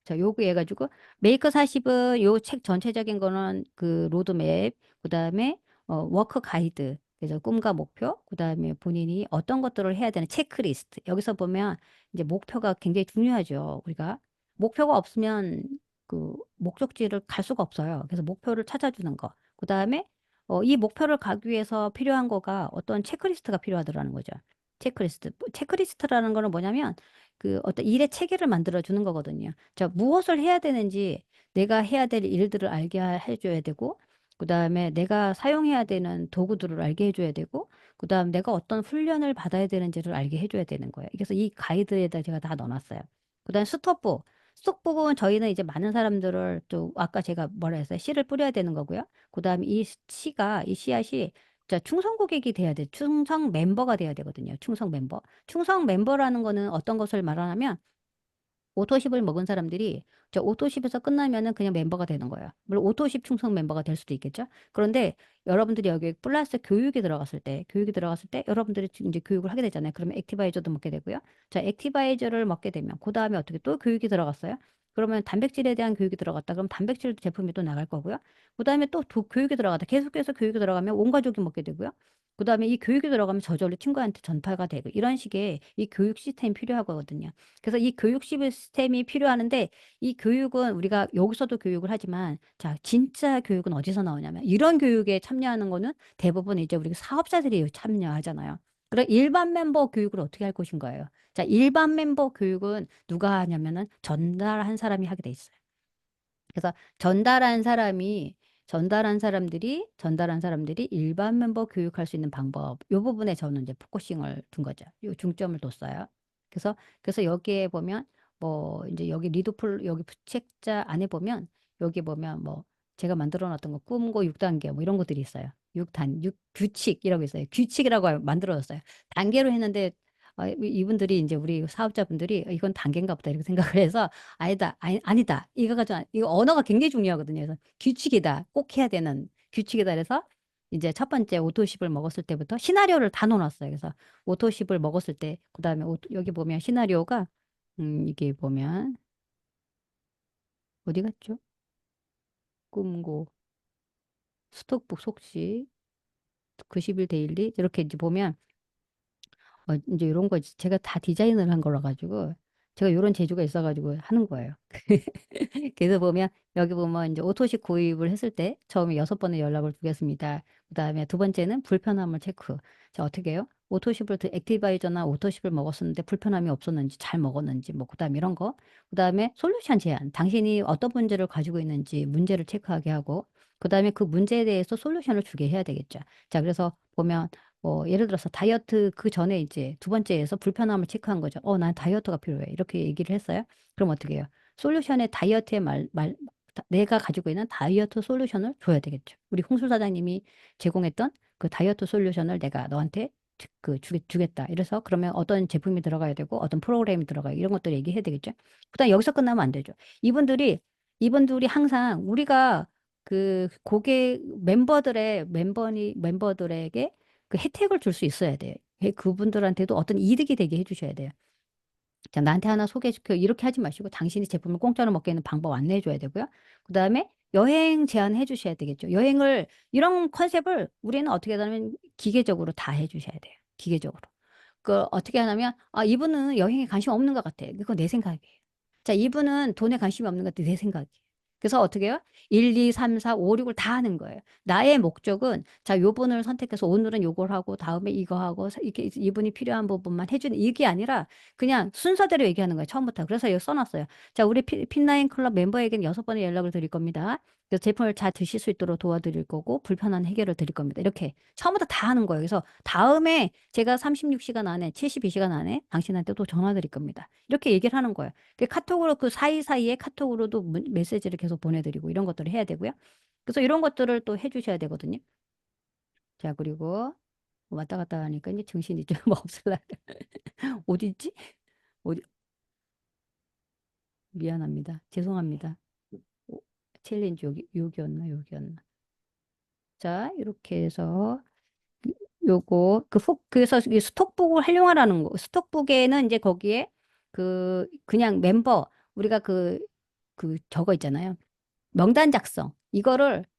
자, 요거 해가지고, 메이커 40은 요 책 전체적인 거는 로드맵, 그 다음에 워크 가이드, 그래서 꿈과 목표, 그 다음에 본인이 어떤 것들을 해야 되는 체크리스트. 여기서 보면 이제 목표가 굉장히 중요하죠. 우리가 목표가 없으면 목적지를 갈 수가 없어요. 그래서 목표를 찾아주는 거. 그 다음에 이 목표를 가기 위해서 필요한 거가 어떤 체크리스트가 필요하더라는 거죠. 체크리스트라는 거는 뭐냐면, 어떤 일의 체계를 만들어 주는 거거든요. 자, 무엇을 해야 되는지 내가 해야 될 일들을 알게 해줘야 되고, 그다음에 내가 사용해야 되는 도구들을 알게 해줘야 되고, 그다음 내가 어떤 훈련을 받아야 되는지를 알게 해줘야 되는 거예요. 그래서 이 가이드에다 제가 다 넣어놨어요. 그다음 스톱북. 스톱북은 저희는 이제 많은 사람들을 또 아까 제가 뭐라 했어요? 씨를 뿌려야 되는 거고요. 그다음 이 씨앗이 자, 충성 고객이 돼야 돼. 충성 멤버가 돼야 되거든요. 충성 멤버. 충성 멤버라는 거는 어떤 것을 말하냐면 오토십을 먹은 사람들이 저 오토십에서 끝나면은 그냥 멤버가 되는 거예요. 물론 오토십 충성 멤버가 될 수도 있겠죠. 그런데 여러분들이 여기 플러스 교육이 들어갔을 때 여러분들이 이제 교육을 하게 되잖아요. 그러면 액티바이저도 먹게 되고요. 자, 액티바이저를 먹게 되면 그 다음에 어떻게 또 교육이 들어갔어요? 그러면 단백질에 대한 교육이 들어갔다. 그럼 단백질 제품이 또 나갈 거고요. 그 다음에 또 교육이 들어갔다. 계속해서 교육이 들어가면 온 가족이 먹게 되고요. 그 다음에 이 교육이 들어가면 저절로 친구한테 전파가 되고 이런 식의 이 교육 시스템이 필요하거든요. 그래서 이 교육 시스템이 필요하는데 이 교육은 우리가 여기서도 교육을 하지만 자, 진짜 교육은 어디서 나오냐면 이런 교육에 참여하는 거는 대부분 이제 우리 사업자들이 참여하잖아요. 그럼 일반 멤버 교육을 어떻게 할 것인가요? 자, 일반 멤버 교육은 누가 하냐면은 전달한 사람이 하게 돼 있어요. 그래서 전달한 사람들이 일반 멤버 교육할 수 있는 방법, 요 부분에 저는 이제 포커싱을 둔 거죠. 요 중점을 뒀어요. 그래서 여기에 보면 뭐 이제 여기 리드풀 여기 부책자 안에 보면 여기 보면 뭐 제가 만들어 놨던 거 꿈고 6단계 뭐 이런 것들이 있어요. 6 규칙 이라고 있어요. 규칙이라고 만들어졌어요. 단계로 했는데 이분들이 이제 우리 사업자분들이 이건 단계인가 보다 이렇게 생각을 해서 아니다. 이거 언어가 굉장히 중요하거든요. 그래서 규칙이다. 꼭 해야 되는 규칙이다. 그래서 이제 첫 번째 오토십을 먹었을 때부터 시나리오를 다 넣어놨어요. 그래서 오토십을 먹었을 때, 그 다음에 여기 보면 시나리오가, 이게 보면, 어디 갔죠? 꿈고, 스톡북 속시, 90일 데일리, 이렇게 이제 보면, 이제 이런 거 제가 다 디자인을 한 거라 가지고, 제가 이런 재주가 있어가지고 하는 거예요. 그래서 보면 여기 보면 이제 오토식 구입을 했을 때 처음에 6번의 연락을 주겠습니다. 그다음에 두 번째는 불편함을 체크. 자, 어떻게 해요? 오토십을 액티바이저나 오토십을 먹었었는데 불편함이 없었는지 잘 먹었는지 뭐 그다음 이런 거. 그다음에 솔루션 제안. 당신이 어떤 문제를 가지고 있는지 문제를 체크하게 하고 그다음에 그 문제에 대해서 솔루션을 주게 해야 되겠죠. 자, 그래서 보면 뭐 예를 들어서 다이어트 그 전에 이제 두 번째에서 불편함을 체크한 거죠. 난 다이어트가 필요해. 이렇게 얘기를 했어요. 그럼 어떻게 해요? 솔루션의 다이어트의 내가 가지고 있는 다이어트 솔루션을 줘야 되겠죠. 우리 홍수 사장님이 제공했던 그 다이어트 솔루션을 내가 너한테 주겠다. 이래서 그러면 어떤 제품이 들어가야 되고 어떤 프로그램이 들어가야 이런 것들 얘기해야 되겠죠. 그다음 여기서 끝나면 안 되죠. 이분들이 항상 우리가 그 고객 멤버들에게 그 혜택을 줄 수 있어야 돼요. 그분들한테도 어떤 이득이 되게 해주셔야 돼요. 자, 나한테 하나 소개시켜. 이렇게 하지 마시고 당신이 제품을 공짜로 먹게 하는 방법 안내해 줘야 되고요. 그다음에 여행 제안해 주셔야 되겠죠. 이런 컨셉을 우리는 어떻게 하냐면 기계적으로 다 해 주셔야 돼요. 기계적으로. 어떻게 하냐면 이분은 여행에 관심 없는 것 같아. 그건 내 생각이에요. 자, 이분은 돈에 관심이 없는 것 같아. 내 생각이에요. 그래서 어떻게 해요? 1, 2, 3, 4, 5, 6을 다 하는 거예요. 나의 목적은 자, 요분을 선택해서 오늘은 요걸 하고 다음에 이거 하고 이렇게 이분이 필요한 부분만 해주는 이게 아니라 그냥 순서대로 얘기하는 거예요. 처음부터. 그래서 여기 써놨어요. 자, 우리 핀라인 클럽 멤버에게는 6번의 연락을 드릴 겁니다. 그래서 제품을 잘 드실 수 있도록 도와드릴 거고 불편한 해결을 드릴 겁니다. 이렇게 처음부터 다 하는 거예요. 그래서 다음에 제가 36시간 안에 72시간 안에 당신한테 또 전화 드릴 겁니다. 이렇게 얘기를 하는 거예요. 카톡으로 그 사이사이에 카톡으로도 메시지를 계속 보내드리고 이런 것들을 해야 되고요. 그래서 이런 것들을 또 해주셔야 되거든요. 자, 그리고 왔다 갔다 하니까 이제 정신이 좀 없을라. 어디 있지? 어디, 미안합니다. 죄송합니다. 오, 챌린지 여기였나. 자, 이렇게 해서 그래서 이 스톡북을 활용하라는 거. 스톡북에는 이제 거기에 그냥 멤버, 우리가 저거 있잖아요. 명단 작성.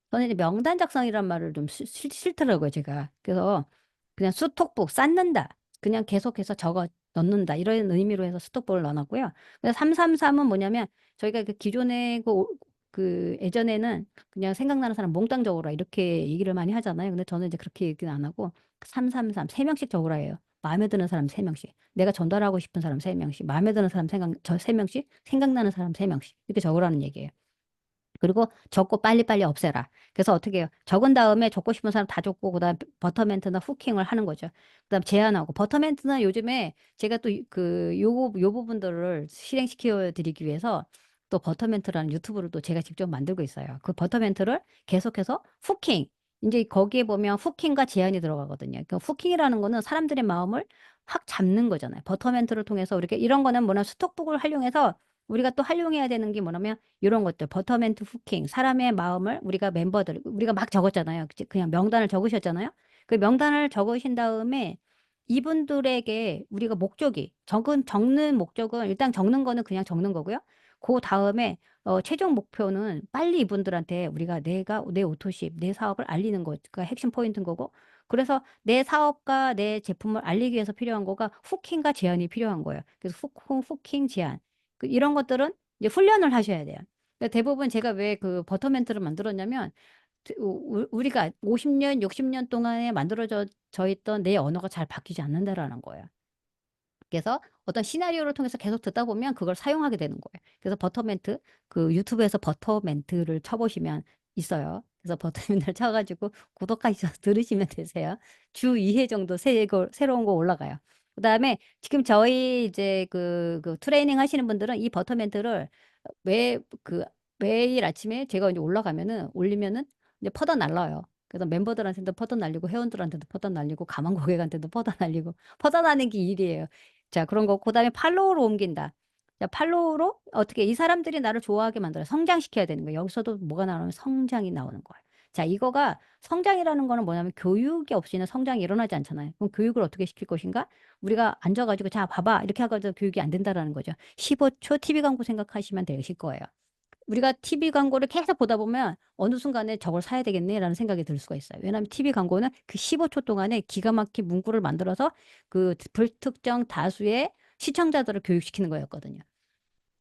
저는 이제 명단 작성이란 말을 좀 싫더라고요, 제가. 그래서 그냥 스톡북 쌓는다. 그냥 계속해서 적어 넣는다. 이런 의미로 해서 스톡북을 넣어놨고요. 그래서 333은 뭐냐면 저희가 그 기존에 예전에는 그냥 생각나는 사람 몽땅 적어라. 이렇게 얘기를 많이 하잖아요. 근데 저는 이제 그렇게 얘기는 안 하고 333, 3명씩 적으라 해요. 마음에 드는 사람 3명씩. 내가 전달하고 싶은 사람 3명씩. 마음에 드는 사람 3명씩. 생각나는 사람 3명씩. 이렇게 적으라는 얘기예요. 그리고 적고 빨리빨리 없애라. 그래서 어떻게 해요? 적은 다음에 적고 싶은 사람 다 적고 그다음 버터멘트나 후킹을 하는 거죠. 그다음 제한하고 버터멘트는 요즘에 제가 또 요 부분들을 실행시켜 드리기 위해서 또 버터멘트라는 유튜브를 또 제가 직접 만들고 있어요. 그 버터멘트를 계속해서 후킹 이제 거기에 보면 후킹과 제한이 들어가거든요. 그 후킹이라는 거는 사람들의 마음을 확 잡는 거잖아요. 버터멘트를 통해서 이렇게 이런 거는 뭐냐 스톡북을 활용해서 우리가 또 활용해야 되는 게 뭐냐면 이런 것들 버터멘트 후킹 사람의 마음을 우리가 멤버들 우리가 막 적었잖아요. 그냥 명단을 적으셨잖아요. 그 명단을 적으신 다음에 이분들에게 우리가 목적이 적는 목적은 일단 적는 거는 그냥 적는 거고요. 그 다음에 최종 목표는 빨리 이분들한테 우리가 내가 내 오토십 내 사업을 알리는 거가 핵심 포인트인 거고 그래서 내 사업과 내 제품을 알리기 위해서 필요한 거가 후킹과 제한이 필요한 거예요. 그래서 후킹 제한 이런 것들은 이제 훈련을 하셔야 돼요. 그러니까 대부분 제가 왜 그 버터멘트를 만들었냐면 우리가 50년, 60년 동안에 만들어져 있던 내 언어가 잘 바뀌지 않는다라는 거예요. 그래서 어떤 시나리오를 통해서 계속 듣다 보면 그걸 사용하게 되는 거예요. 그래서 버터멘트, 그 유튜브에서 버터멘트를 쳐보시면 있어요. 그래서 버터멘트를 쳐가지고 구독하셔서 들으시면 되세요. 주 2회 정도 새로운 거 올라가요. 그 다음에 지금 저희 이제 그 트레이닝 하시는 분들은 이 버터멘트를 매, 그, 매일 아침에 제가 이제 올리면은 이제 퍼다 날라요. 그래서 멤버들한테도 퍼다 날리고 회원들한테도 퍼다 날리고 가만 고객한테도 퍼다 날리고 퍼다 나는 게 일이에요. 자, 그런 거. 그다음에 팔로우로 옮긴다. 자, 팔로우로 어떻게 이 사람들이 나를 좋아하게 만들어 성장시켜야 되는 거예요. 여기서도 뭐가 나오면 성장이 나오는 거예요. 자, 이거가 성장이라는 거는 뭐냐면 교육이 없이는 성장이 일어나지 않잖아요. 그럼 교육을 어떻게 시킬 것인가? 우리가 앉아가지고 자, 봐봐. 이렇게 하고도 교육이 안 된다라는 거죠. 15초 TV 광고 생각하시면 되실 거예요. 우리가 TV 광고를 계속 보다 보면 어느 순간에 저걸 사야 되겠네라는 생각이 들 수가 있어요. 왜냐하면 TV 광고는 그 15초 동안에 기가 막힌 문구를 만들어서 그 불특정 다수의 시청자들을 교육시키는 거였거든요.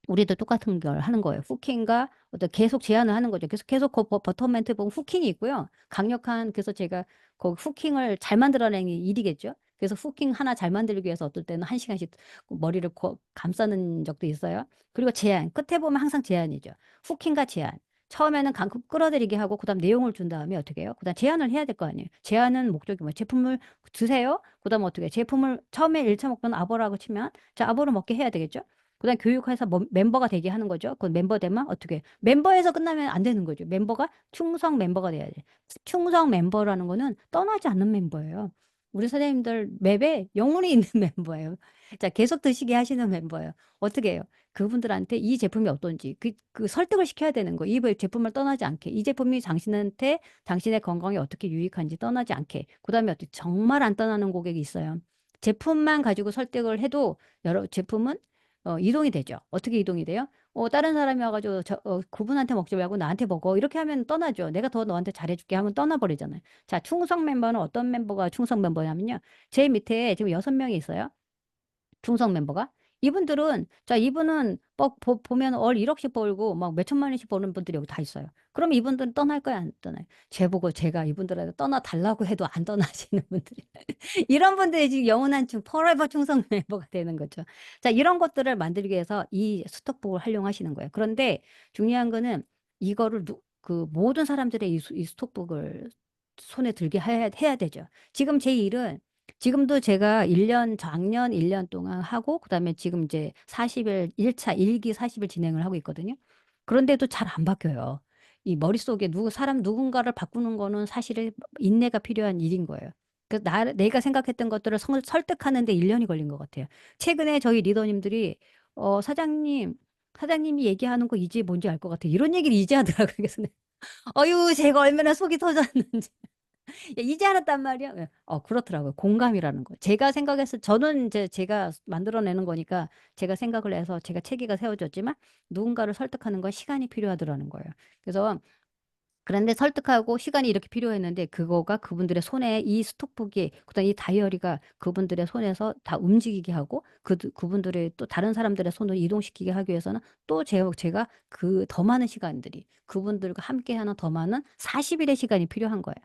우리도 똑같은 걸 하는 거예요. 후킹과 어떤 계속 제안을 하는 거죠. 그래서 계속 그 버터멘트 보면 후킹이 있고요. 강력한 그래서 제가 그 후킹을 잘 만들어내는 일이겠죠. 그래서 후킹 하나 잘 만들기 위해서 어떨 때는 1시간씩 머리를 감싸는 적도 있어요. 그리고 제안 끝에 보면 항상 제안이죠. 후킹과 제안. 처음에는 끌어들이게 하고 그다음 내용을 준 다음에 어떻게 해요? 그다음 제안을 해야 될 거 아니에요. 제안은 목적이 뭐 제품을 드세요. 그다음 어떻게 제품을 처음에 1차 목표는 아보라고 치면 자 아보를 먹게 해야 되겠죠. 그다음 교육해서 멤버가 되게 하는 거죠. 그 멤버 되면 어떻게 멤버에서 끝나면 안 되는 거죠. 멤버가 충성 멤버가 돼야 돼. 충성 멤버라는 거는 떠나지 않는 멤버예요. 우리 선생님들 맵에 영혼이 있는 멤버예요. 자, 계속 드시게 하시는 멤버예요. 어떻게 해요? 그분들한테 이 제품이 어떤지 그 설득을 시켜야 되는 거예요. 이 제품을 떠나지 않게. 이 제품이 당신한테 당신의 건강에 어떻게 유익한지 떠나지 않게. 그다음에 어떻게 정말 안 떠나는 고객이 있어요. 제품만 가지고 설득을 해도 여러 제품은 이동이 되죠. 어떻게 이동이 돼요? 다른 사람이 와가지고 그분한테 먹지 말고 나한테 먹어. 이렇게 하면 떠나죠. 내가 더 너한테 잘해줄게 하면 떠나버리잖아요. 자, 충성 멤버는 어떤 멤버가 충성 멤버냐면요. 제 밑에 지금 6명이 있어요. 중성 멤버가. 이분들은, 자, 이분은 보면 월 1억씩 벌고 막 몇천만 원씩 버는 분들이 여기 다 있어요. 그럼 이분들은 떠날 거야, 안 떠나요? 제보고 제가 이분들한테 떠나달라고 해도 안 떠나시는 분들이. 이런 분들이 지금 영원한 포레버 충성 멤버가 되는 거죠. 자, 이런 것들을 만들기 위해서 이 스톡북을 활용하시는 거예요. 그런데 중요한 거는 이거를 그 모든 사람들의 이 스톡북을 손에 들게 해야 되죠. 지금 제 일은 지금도 제가 작년 1년 동안 하고, 그 다음에 지금 이제 40일, 1차, 1기 40일 진행을 하고 있거든요. 그런데도 잘 안 바뀌어요. 이 머릿속에 누군가를 바꾸는 거는 사실은 인내가 필요한 일인 거예요. 그래서 내가 생각했던 것들을 설득하는데 1년이 걸린 것 같아요. 최근에 저희 리더님들이, 사장님이 얘기하는 거 이제 뭔지 알 것 같아요. 이런 얘기를 이제 하더라고요. 그래서, 어유, 제가 얼마나 속이 터졌는지. 야, 이제 알았단 말이야. 예. 그렇더라고요. 공감이라는 거. 제가 생각해서 저는 이제 제가 만들어내는 거니까 제가 생각을 해서 제가 체계가 세워졌지만 누군가를 설득하는 건 시간이 필요하더라는 거예요. 그래서 그런데 설득하고 시간이 이렇게 필요했는데 그거가 그분들의 손에 이 스톡북이 그다음 이 다이어리가 그분들의 손에서 다 움직이게 하고 그분들의 또 다른 사람들의 손을 이동시키게 하기 위해서는 또 제가 그 더 많은 시간들이 그분들과 함께하는 더 많은 40일의 시간이 필요한 거예요.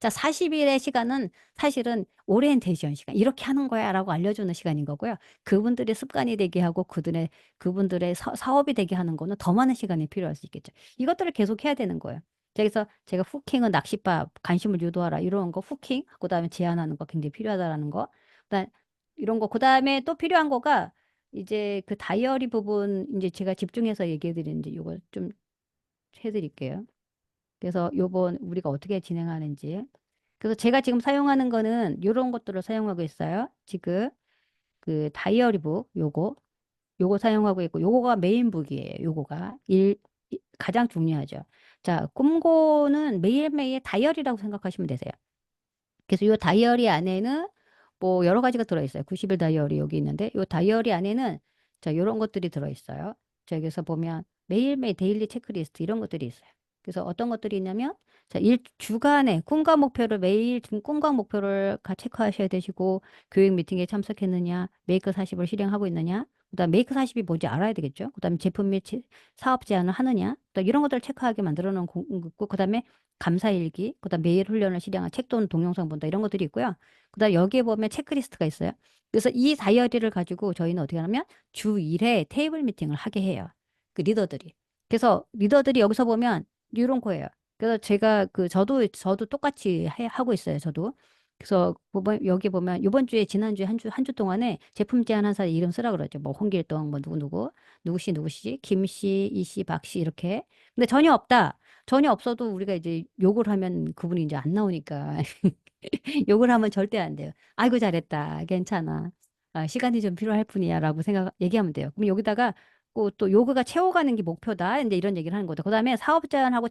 자, 40일의 시간은 사실은 오리엔테이션 시간, 이렇게 하는 거야라고 알려주는 시간인 거고요. 그분들의 습관이 되게 하고 그분들의 사업이 되게 하는 거는 더 많은 시간이 필요할 수 있겠죠. 이것들을 계속 해야 되는 거예요. 그래서 제가 후킹은 낚싯밥, 관심을 유도하라 이런 거 후킹, 그다음에 제안하는 거 굉장히 필요하다라는 거, 그다음 이런 거, 그다음에 또 필요한 거가 이제 그 다이어리 부분, 이제 제가 집중해서 얘기해 드리는데 이거 좀 해드릴게요. 그래서 요번 우리가 어떻게 진행하는지. 그래서 제가 지금 사용하는 거는 이런 것들을 사용하고 있어요. 지금 그 다이어리북 요거 사용하고 있고, 요거가 메인북이에요. 요거가 가장 중요하죠. 자, 꿈고는 매일매일 다이어리라고 생각하시면 되세요. 그래서 요 다이어리 안에는 뭐 여러 가지가 들어있어요. 90일 다이어리 여기 있는데, 요 다이어리 안에는 자, 요런 것들이 들어있어요. 자, 여기서 보면 매일매일 데일리 체크리스트 이런 것들이 있어요. 그래서 어떤 것들이 있냐면, 자, 주간에 꿈과 목표를 매일 좀 꿈과 목표를 체크하셔야 되시고, 교육 미팅에 참석했느냐, 메이크 40을 실행하고 있느냐, 그다음 메이크 40이 뭔지 알아야 되겠죠. 그다음에 제품 및 사업 제안을 하느냐, 또 이런 것들을 체크하게 만들어 놓은 거, 그다음에 감사일기, 그다음 매일 훈련을 실행한 책 또는 동영상 본다 이런 것들이 있고요. 그다음 여기에 보면 체크리스트가 있어요. 그래서 이 다이어리를 가지고 저희는 어떻게 하냐면 주 1회 테이블 미팅을 하게 해요. 그 리더들이. 그래서 리더들이 여기서 보면 이런 거예요. 그래서 제가 저도 똑같이 하고 있어요. 저도. 그래서 여기 보면 이번 주에 지난주에 한 주 동안에 제품 제안한 사람 이름 쓰라 그러죠. 뭐 홍길동 뭐 누구씨 김씨 이씨 박씨 이렇게. 근데 전혀 없다. 전혀 없어도 우리가 이제 욕을 하면 그분이 이제 안 나오니까 욕을 하면 절대 안 돼요. 아이고 잘했다. 괜찮아. 아, 시간이 좀 필요할 뿐이야라고 얘기하면 돼요. 그럼 여기다가 또 요구가 채워가는 게 목표다. 이제 이런 얘기를 하는 거죠. 그다음에 사업 제안하고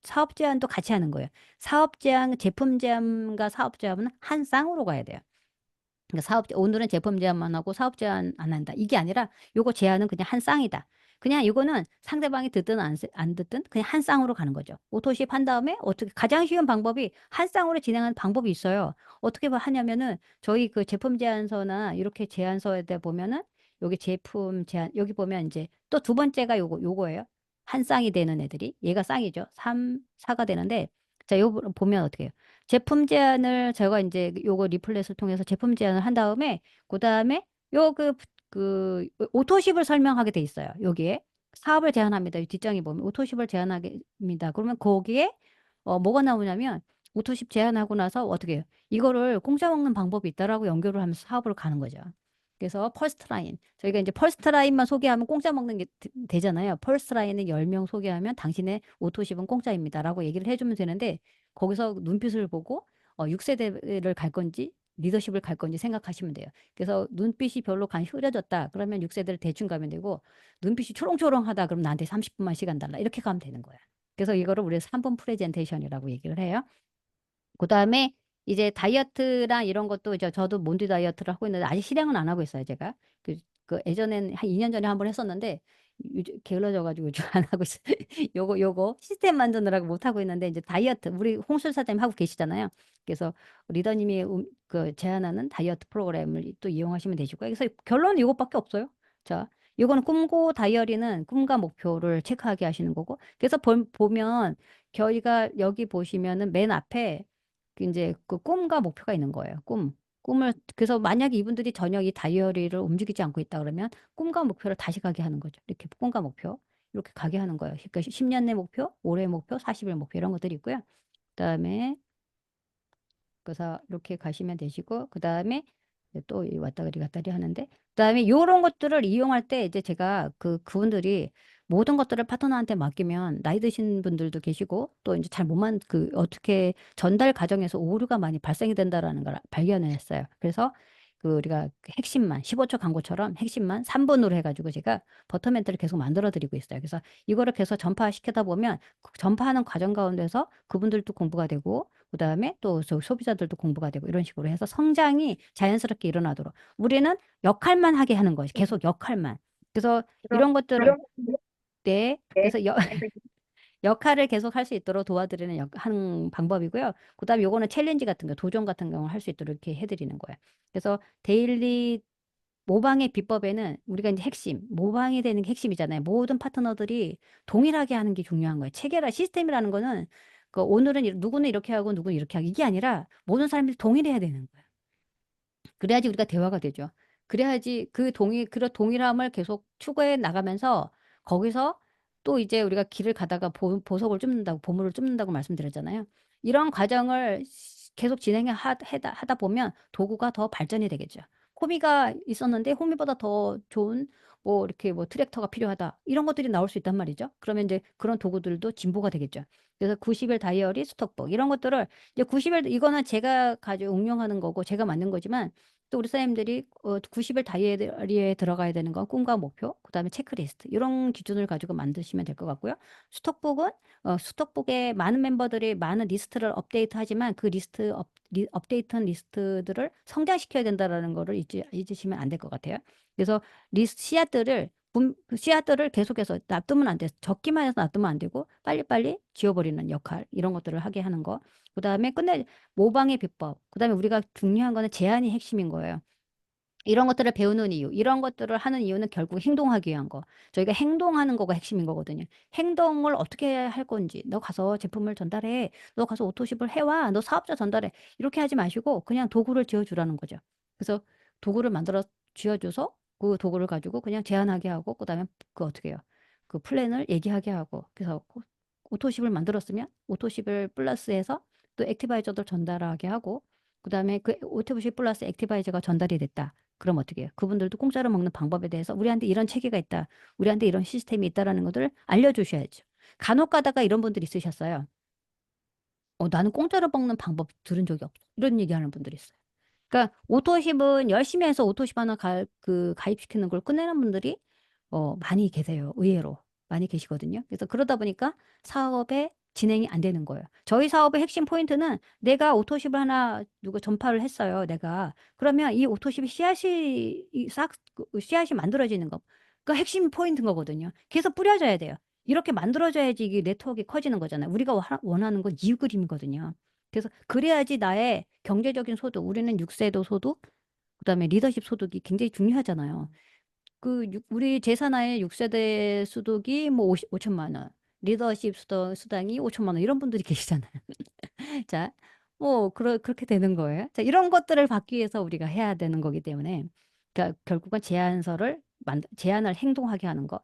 사업 제안도 같이 하는 거예요. 사업 제안, 제품 제안과 사업 제안은 한 쌍으로 가야 돼요. 그러니까 오늘은 제품 제안만 하고 사업 제안 안 한다. 이게 아니라 요거 제안은 그냥 한 쌍이다. 그냥 이거는 상대방이 듣든 안 듣든 그냥 한 쌍으로 가는 거죠. 오토십 한 다음에 어떻게 가장 쉬운 방법이 한 쌍으로 진행하는 방법이 있어요. 어떻게 하냐면은 저희 그 제품 제안서나 이렇게 제안서에 보면은 여기 제품 제안 여기 보면 이제 또 두 번째가 요거예요. 한 쌍이 되는 애들이 얘가 쌍이죠. 3, 4가 되는데 자, 요거 보면 어떻게 해요? 제품 제안을 제가 이제 요거 리플렛을 통해서 제품 제안을 한 다음에 그다음에 요 오토십을 설명하게 돼 있어요. 여기에 사업을 제안합니다. 이 뒷장에 보면 오토십을 제안하겠습니다. 그러면 거기에 뭐가 나오냐면 오토십 제안하고 나서 어떻게 해요? 이거를 공짜 먹는 방법이 있다라고 연결을 하면서 사업을 가는 거죠. 그래서 펄스트 라인. 저희가 이제 펄스트 라인만 소개하면 공짜 먹는 게 되잖아요. 펄스트 라인은 10명 소개하면 당신의 오토십은 공짜입니다라고 얘기를 해주면 되는데 거기서 눈빛을 보고 6세대를 갈 건지 리더십을 갈 건지 생각하시면 돼요. 그래서 눈빛이 별로 간이 흐려졌다. 그러면 6세대를 대충 가면 되고 눈빛이 초롱초롱하다. 그럼 나한테 30분만 시간 달라. 이렇게 가면 되는 거야. 그래서 이거를 우리가 3분 프레젠테이션이라고 얘기를 해요. 그다음에 이제 다이어트랑 이런 것도 이제 저도 몬디 다이어트를 하고 있는데 아직 실행은 안 하고 있어요, 제가. 그 예전엔 한 2년 전에 한번 했었는데 게을러져 가지고 요즘 안 하고 있어요. 요거 시스템 만드느라고 못 하고 있는데 이제 다이어트 우리 홍술 사장님 하고 계시잖아요. 그래서 리더님이 제안하는 다이어트 프로그램을 또 이용하시면 되시고요. 그래서 결론은 이것밖에 없어요. 자, 이거는 꿈고 다이어리는 꿈과 목표를 체크하게 하시는 거고. 그래서 보면 저희가 여기 보시면은 맨 앞에 이제 그 꿈과 목표가 있는 거예요. 꿈을 그래서 만약에 이분들이 전혀 이 다이어리를 움직이지 않고 있다 그러면 꿈과 목표를 다시 가게 하는 거죠. 이렇게 꿈과 목표 이렇게 가게 하는 거예요. 그러니까 10년 내 목표, 올해 목표, 40일 목표 이런 것들이 있고요. 그다음에 그래서 이렇게 가시면 되시고 그다음에 또 왔다리 갔다리 하는데 그다음에 요런 것들을 이용할 때 이제 제가 그분들이 모든 것들을 파트너한테 맡기면 나이 드신 분들도 계시고 또 이제 잘 못만 어떻게 전달 과정에서 오류가 많이 발생이 된다라는 걸 발견을 했어요. 그래서 우리가 그 핵심만 15초 광고처럼 핵심만 3분으로 해가지고 제가 버터멘트를 계속 만들어 드리고 있어요. 그래서 이거를 계속 전파시키다 보면 전파하는 과정 가운데서 그분들도 공부가 되고 그다음에 또 소비자들도 공부가 되고 이런 식으로 해서 성장이 자연스럽게 일어나도록 우리는 역할만 하게 하는 거예요. 계속 역할만. 그래서 이런 것들을 네. 그래서 역할을 계속 할 수 있도록 도와드리는 하는 방법이고요. 그다음에 요거는 챌린지 같은 거, 도전 같은 경우 할 수 있도록 이렇게 해드리는 거예요. 그래서 데일리 모방의 비법에는 우리가 이제 모방이 되는 게 핵심이잖아요. 모든 파트너들이 동일하게 하는 게 중요한 거예요. 체계라 시스템이라는 거는 그 오늘은 누구는 이렇게 하고 누구는 이렇게 하고 이게 아니라 모든 사람들이 동일해야 되는 거예요. 그래야지 우리가 대화가 되죠. 그래야지 그런 동일함을 계속 추구해 나가면서 거기서 또 이제 우리가 길을 가다가 보석을 줍는다고, 보물을 줍는다고 말씀드렸잖아요. 이런 과정을 계속 하다 보면 도구가 더 발전이 되겠죠. 호미가 있었는데 호미보다 더 좋은 뭐 이렇게 뭐 트랙터가 필요하다. 이런 것들이 나올 수 있단 말이죠. 그러면 이제 그런 도구들도 진보가 되겠죠. 그래서 90일 다이어리, 스톡북 이런 것들을 이제 90일 이거는 제가 가지고 응용하는 거고 제가 만든 거지만 또 우리 선생님들이 90일 다이어리에 들어가야 되는 건 꿈과 목표, 그다음에 체크리스트 이런 기준을 가지고 만드시면 될 것 같고요. 스톡북은 스톡북에 많은 멤버들이 많은 리스트를 업데이트하지만 그 업데이트한 리스트들을 성장시켜야 된다라는 거를 잊으시면 안 될 것 같아요. 그래서 씨앗들을 계속해서 놔두면 안 돼. 적기만 해서 놔두면 안 되고 빨리빨리 지워버리는 역할 이런 것들을 하게 하는 거. 그다음에 모방의 비법. 그다음에 우리가 중요한 거는 제한이 핵심인 거예요. 이런 것들을 배우는 이유, 이런 것들을 하는 이유는 결국 행동하기 위한 거. 저희가 행동하는 거가 핵심인 거거든요. 행동을 어떻게 할 건지. 너 가서 제품을 전달해. 너 가서 오토십을 해와. 너 사업자 전달해. 이렇게 하지 마시고 그냥 도구를 지어주라는 거죠. 그래서 도구를 만들어 쥐어줘서 그 도구를 가지고 그냥 제안하게 하고 그다음에 그 어떻게 해요? 그 플랜을 얘기하게 하고 그래서 오토십을 만들었으면 오토십을 플러스해서 또 액티바이저도 전달하게 하고 그다음에 그 오토십 플러스 액티바이저가 전달이 됐다. 그럼 어떻게 해요? 그분들도 공짜로 먹는 방법에 대해서 우리한테 이런 체계가 있다. 우리한테 이런 시스템이 있다라는 것을 알려주셔야죠. 간혹 가다가 이런 분들이 있으셨어요. 나는 공짜로 먹는 방법 들은 적이 없어. 이런 얘기하는 분들이 있어요. 그러니까 오토십은 열심히 해서 오토십 하나 가입시키는 걸 끝내는 분들이 많이 계세요. 의외로 많이 계시거든요. 그래서 그러다 보니까 사업에 진행이 안 되는 거예요. 저희 사업의 핵심 포인트는 내가 오토십을 하나 누가 전파를 했어요. 내가 그러면 이 오토십이 씨앗이 만들어지는 거. 그 핵심 포인트인 거거든요. 계속 뿌려져야 돼요. 이렇게 만들어져야지 이게 네트워크가 커지는 거잖아요. 우리가 원하는 건 이 그림이거든요. 그래서 그래야지 나의 경제적인 소득, 우리는 6세도 소득, 그다음에 리더십 소득이 굉장히 중요하잖아요. 우리 제사나의 6세대 소득이 뭐 5천만 원, 리더십 수당이 5천만 원 이런 분들이 계시잖아요. 자, 뭐 그렇게 되는 거예요. 자, 이런 것들을 받기 위해서 우리가 해야 되는 거기 때문에 그러니까 결국은 제안을 행동하게 하는 거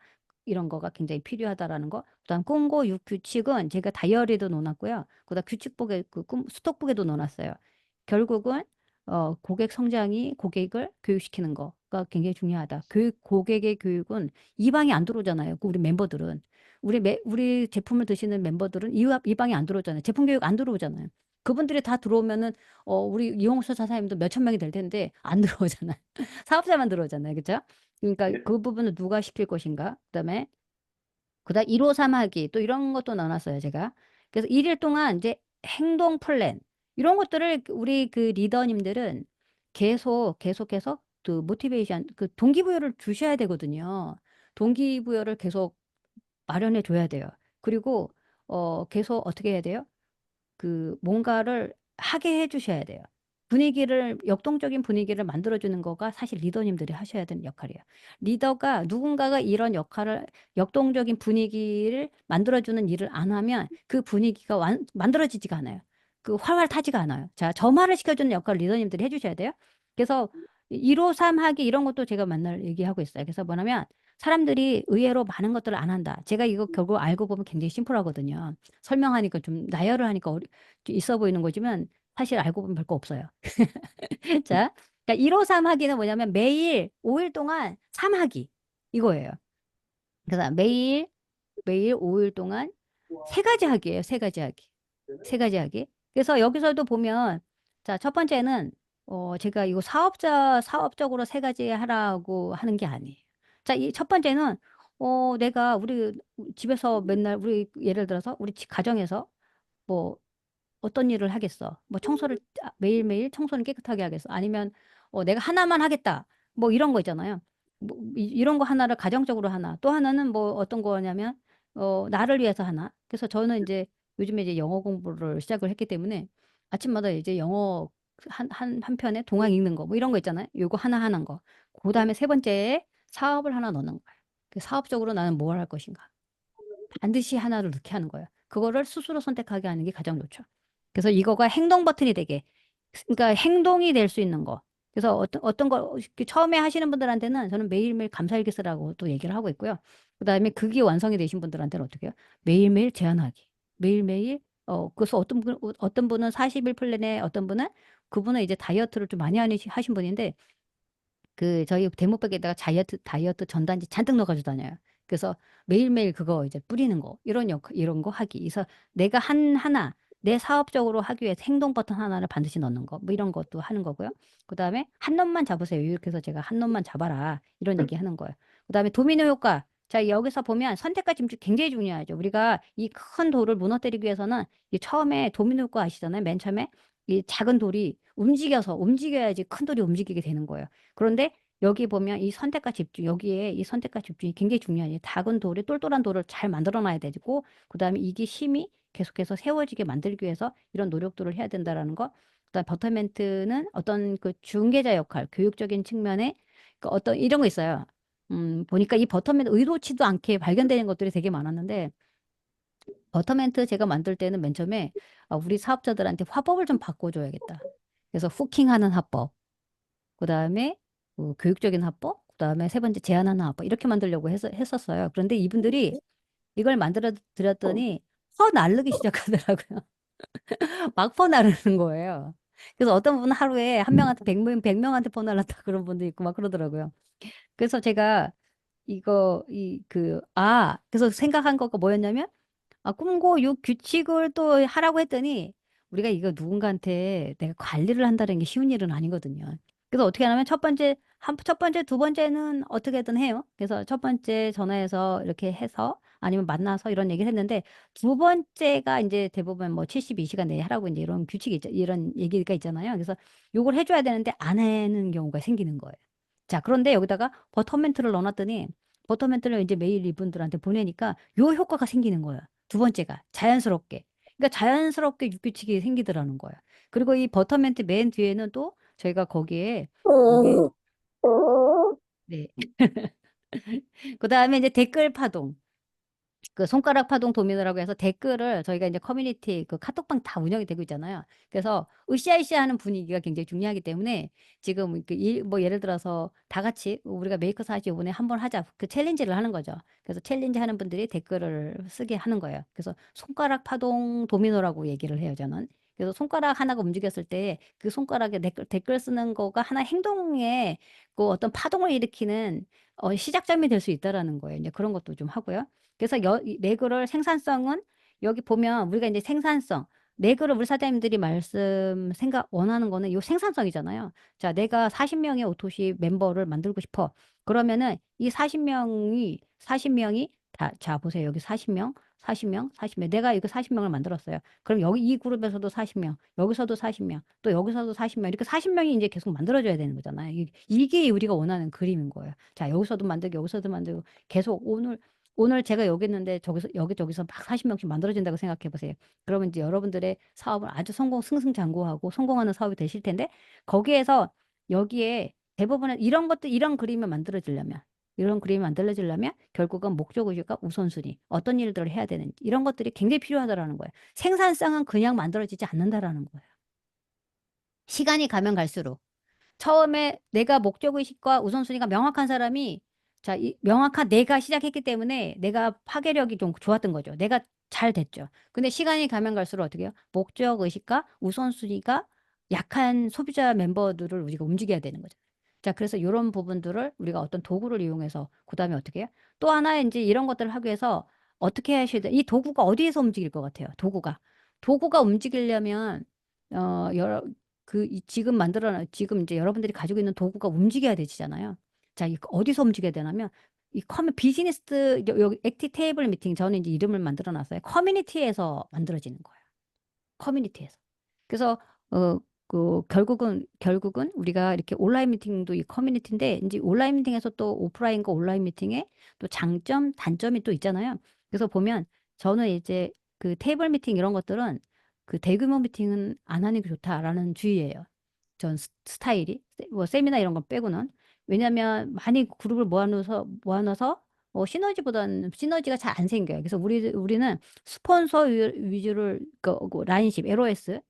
이런 거가 굉장히 필요하다라는 거. 그다음 꿈고 규칙은 제가 다이어리도 넣어놨고요. 그다음 규칙북에 스톡북에도 넣어놨어요. 결국은 고객 성장이 고객을 교육시키는 거가 굉장히 중요하다. 고객의 교육은 이방이 안 들어오잖아요. 우리 멤버들은. 우리 제품을 드시는 멤버들은 이방이 안 들어오잖아요. 제품 교육 안 들어오잖아요. 그분들이 다 들어오면은 우리 이용수 사장님도 몇천 명이 될 텐데 안 들어오잖아요. 사업자만 들어오잖아요. 그죠? 그러니까 네. 그 부분은 누가 시킬 것인가? 그다음 153 하기 또 이런 것도 넣어놨어요, 제가. 그래서 1일 동안 이제 행동 플랜 이런 것들을 우리 그 리더님들은 계속해서 그 모티베이션 그 동기부여를 주셔야 되거든요. 동기부여를 계속 마련해 줘야 돼요. 그리고 계속 어떻게 해야 돼요? 뭔가를 하게 해 주셔야 돼요. 역동적인 분위기를 만들어 주는 거가 사실 리더님들이 하셔야 되는 역할이에요. 누군가가 이런 역할을 역동적인 분위기를 만들어 주는 일을 안 하면 그 분위기가 만들어지지가 않아요. 활활 타지가 않아요. 자, 점화를 시켜 주는 역할을 리더님들이 해 주셔야 돼요. 그래서 153 하기 이런 것도 제가 맨날 얘기하고 있어요. 그래서 뭐냐면 사람들이 의외로 많은 것들을 안 한다. 제가 이거 결국 알고 보면 굉장히 심플하거든요. 설명하니까 좀 나열을 하니까 있어 보이는 거지만 사실 알고 보면 별거 없어요. 자, 그러니까 153 하기는 뭐냐면 매일 5일 동안 3하기 이거예요. 그래서 매일 5일 동안 세 가지 하기예요. 세 가지 하기. 세 가지 하기. 그래서 여기서도 보면 자, 첫 번째는 제가 이거 사업적으로 세 가지 하라고 하는 게 아니에요. 자, 이 첫 번째는 내가 우리 집에서 맨날 우리 예를 들어서 우리 가정에서 뭐 어떤 일을 하겠어? 뭐 매일매일 청소는 깨끗하게 하겠어? 아니면 내가 하나만 하겠다. 뭐 이런 거 있잖아요. 뭐 이런 거 하나를 가정적으로 하나. 또 하나는 뭐 어떤 거냐면 나를 위해서 하나. 그래서 저는 이제 요즘에 이제 영어 공부를 시작을 했기 때문에 아침마다 이제 영어 한 편에 동화 읽는 거 뭐 이런 거 있잖아요. 요거 하나 하는 거. 그다음에 세 번째에 사업을 하나 넣는 거예요. 사업적으로 나는 뭘 할 것인가. 반드시 하나를 넣게 하는 거예요. 그거를 스스로 선택하게 하는 게 가장 좋죠. 그래서 이거가 행동 버튼이 되게, 그러니까 행동이 될 수 있는 거. 그래서 어떤 거 처음에 하시는 분들한테는 저는 매일매일 감사일기 쓰라고 또 얘기를 하고 있고요. 그다음에 그게 완성이 되신 분들한테는 어떻게 해요? 매일매일 제안하기. 매일매일 그래서 어떤 분은 40일 플랜에, 어떤 분은 그분은 이제 다이어트를 좀 많이 하신 분인데 그 저희 대목백에다가 다이어트 전단지 잔뜩 넣어가지고 다녀요. 그래서 매일매일 그거 이제 뿌리는 거, 이런 거 하기. 그래서 내가 하나 내 사업적으로 하기 위해 행동 버튼 하나를 반드시 넣는 거, 뭐 이런 것도 하는 거고요. 그다음에 한 놈만 잡으세요. 이렇게 해서 제가 한 놈만 잡아라, 이런 얘기 하는 거예요. 그다음에 도미노 효과. 자, 여기서 보면 선택과 집중 굉장히 중요하죠. 우리가 이 큰 돌을 무너뜨리기 위해서는 이 처음에 도미노 효과 아시잖아요. 맨 처음에 이 작은 돌이 움직여야지 큰 돌이 움직이게 되는 거예요. 그런데 여기 보면 이 선택과 집중, 여기에 이 선택과 집중이 굉장히 중요해요. 작은 돌이, 똘똘한 돌을 잘 만들어 놔야 되고, 그 다음에 이게 힘이 계속해서 세워지게 만들기 위해서 이런 노력들을 해야 된다라는 거. 그다음 버터멘트는 어떤 그 중개자 역할, 교육적인 측면에 그 어떤 이런 거 있어요. 보니까 이 버터멘트 의도치도 않게 발견되는 것들이 되게 많았는데, 버터멘트 제가 만들 때는 맨 처음에 우리 사업자들한테 화법을 좀 바꿔줘야겠다. 그래서 후킹하는 화법. 그다음에 교육적인 합법, 그다음에 세 번째 제안하는 합법 이렇게 만들려고 했었어요. 그런데 이분들이 이걸 만들어 드렸더니 퍼나르기 시작하더라고요. 막 퍼나르는 거예요. 그래서 어떤 분은 하루에 한 명한테 100명한테 퍼날랐다 그런 분도 있고 막 그러더라고요. 그래서 제가 그래서 생각한 거가 뭐였냐면 꿈고 요 규칙을 또 하라고 했더니 우리가 이거 누군가한테 내가 관리를 한다는 게 쉬운 일은 아니거든요. 그래서 어떻게 하냐면 첫 번째, 두 번째는 어떻게든 해요. 그래서 첫 번째 전화해서 이렇게 해서 아니면 만나서 이런 얘기를 했는데 두 번째가 이제 대부분 뭐 72시간 내에 하라고 이제 이런 이런 얘기가 있잖아요. 그래서 요걸 해줘야 되는데 안 하는 경우가 생기는 거예요. 자, 그런데 여기다가 버터멘트를 넣어놨더니 버터멘트를 이제 매일 이분들한테 보내니까 요 효과가 생기는 거예요. 두 번째가 자연스럽게. 그러니까 자연스럽게 육규칙이 생기더라는 거예요. 그리고 이 버터멘트 맨 뒤에는 또 저희가 거기에 이게 네. 그다음에 이제 댓글 파동. 그 손가락 파동 도민호라고 해서 댓글을 저희가 이제 커뮤니티 그 카톡방 다 운영이 되고 있잖아요. 그래서 으쌰으쌰 하는 분위기가 굉장히 중요하기 때문에 지금 뭐 예를 들어서 다 같이 우리가 메이커 45분에 한 번 하자. 그 챌린지를 하는 거죠. 그래서 챌린지 하는 분들이 댓글을 쓰게 하는 거예요. 그래서 손가락 파동 도미노라고 얘기를 해요, 저는. 그래서 손가락 하나가 움직였을 때 그 손가락에 댓글 쓰는 거가 하나 행동에 그 어떤 파동을 일으키는 시작점이 될 수 있다라는 거예요. 이제 그런 것도 좀 하고요. 그래서 이 레그럴 생산성은 여기 보면 우리가 이제 생산성, 레그럴 우리 사장님들이 원하는 거는 이 생산성이잖아요. 자, 내가 40명의 오토시 멤버를 만들고 싶어. 그러면은 이 40명이 자, 보세요. 여기 40명, 40명, 40명. 내가 이거 40명을 만들었어요. 그럼 여기 이 그룹에서도 40명, 여기서도 40명, 또 여기서도 40명. 이렇게 40명이 이제 계속 만들어줘야 되는 거잖아요. 이게 우리가 원하는 그림인 거예요. 자, 여기서도 만들고, 여기서도 만들고, 계속 오늘 제가 여기 있는데 저기서 막 40명씩 만들어진다고 생각해 보세요. 그러면 이제 여러분들의 사업을 아주 승승장구하고 성공하는 사업이 되실 텐데 거기에서 여기에 대부분은 이런 그림이 만들어지려면 결국은 목적의식과 우선순위, 어떤 일들을 해야 되는지 이런 것들이 굉장히 필요하다라는 거예요. 생산성은 그냥 만들어지지 않는다라는 거예요. 시간이 가면 갈수록. 처음에 내가 목적의식과 우선순위가 명확한 사람이 자, 명확한 내가 시작했기 때문에 내가 파괴력이 좀 좋았던 거죠. 내가 잘 됐죠. 근데 시간이 가면 갈수록 어떻게 해요? 목적의식과 우선순위가 약한 소비자 멤버들을 우리가 움직여야 되는 거죠. 자, 그래서 이런 부분들을 우리가 어떤 도구를 이용해서 그다음에 어떻게 해요? 또 하나 이제 이런 것들을 하기 위해서 어떻게 하셔야 돼? 이 도구가 어디에서 움직일 것 같아요? 도구가 움직이려면 여러 지금 이제 여러분들이 가지고 있는 도구가 움직여야 되잖아요. 자, 이 어디서 움직여야 되냐면 여기 액티 테이블 미팅 저는 이제 이름을 만들어 놨어요. 커뮤니티에서 만들어지는 거예요. 커뮤니티에서. 그래서 결국은 우리가 이렇게 온라인 미팅도 이 커뮤니티인데 이제 온라인 미팅에서 또 오프라인과 온라인 미팅에 또 장점, 단점이 또 있잖아요. 그래서 보면 저는 이제 그 테이블 미팅 이런 것들은 그 대규모 미팅은 안 하는 게 좋다라는 주의예요. 전 스타일이 뭐 세미나 이런 거 빼고는 왜냐하면 많이 그룹을 모아놓아서 시너지보다는 시너지가 잘 안 생겨요. 그래서 우리는 스폰서 위주를 그 라인십 LOS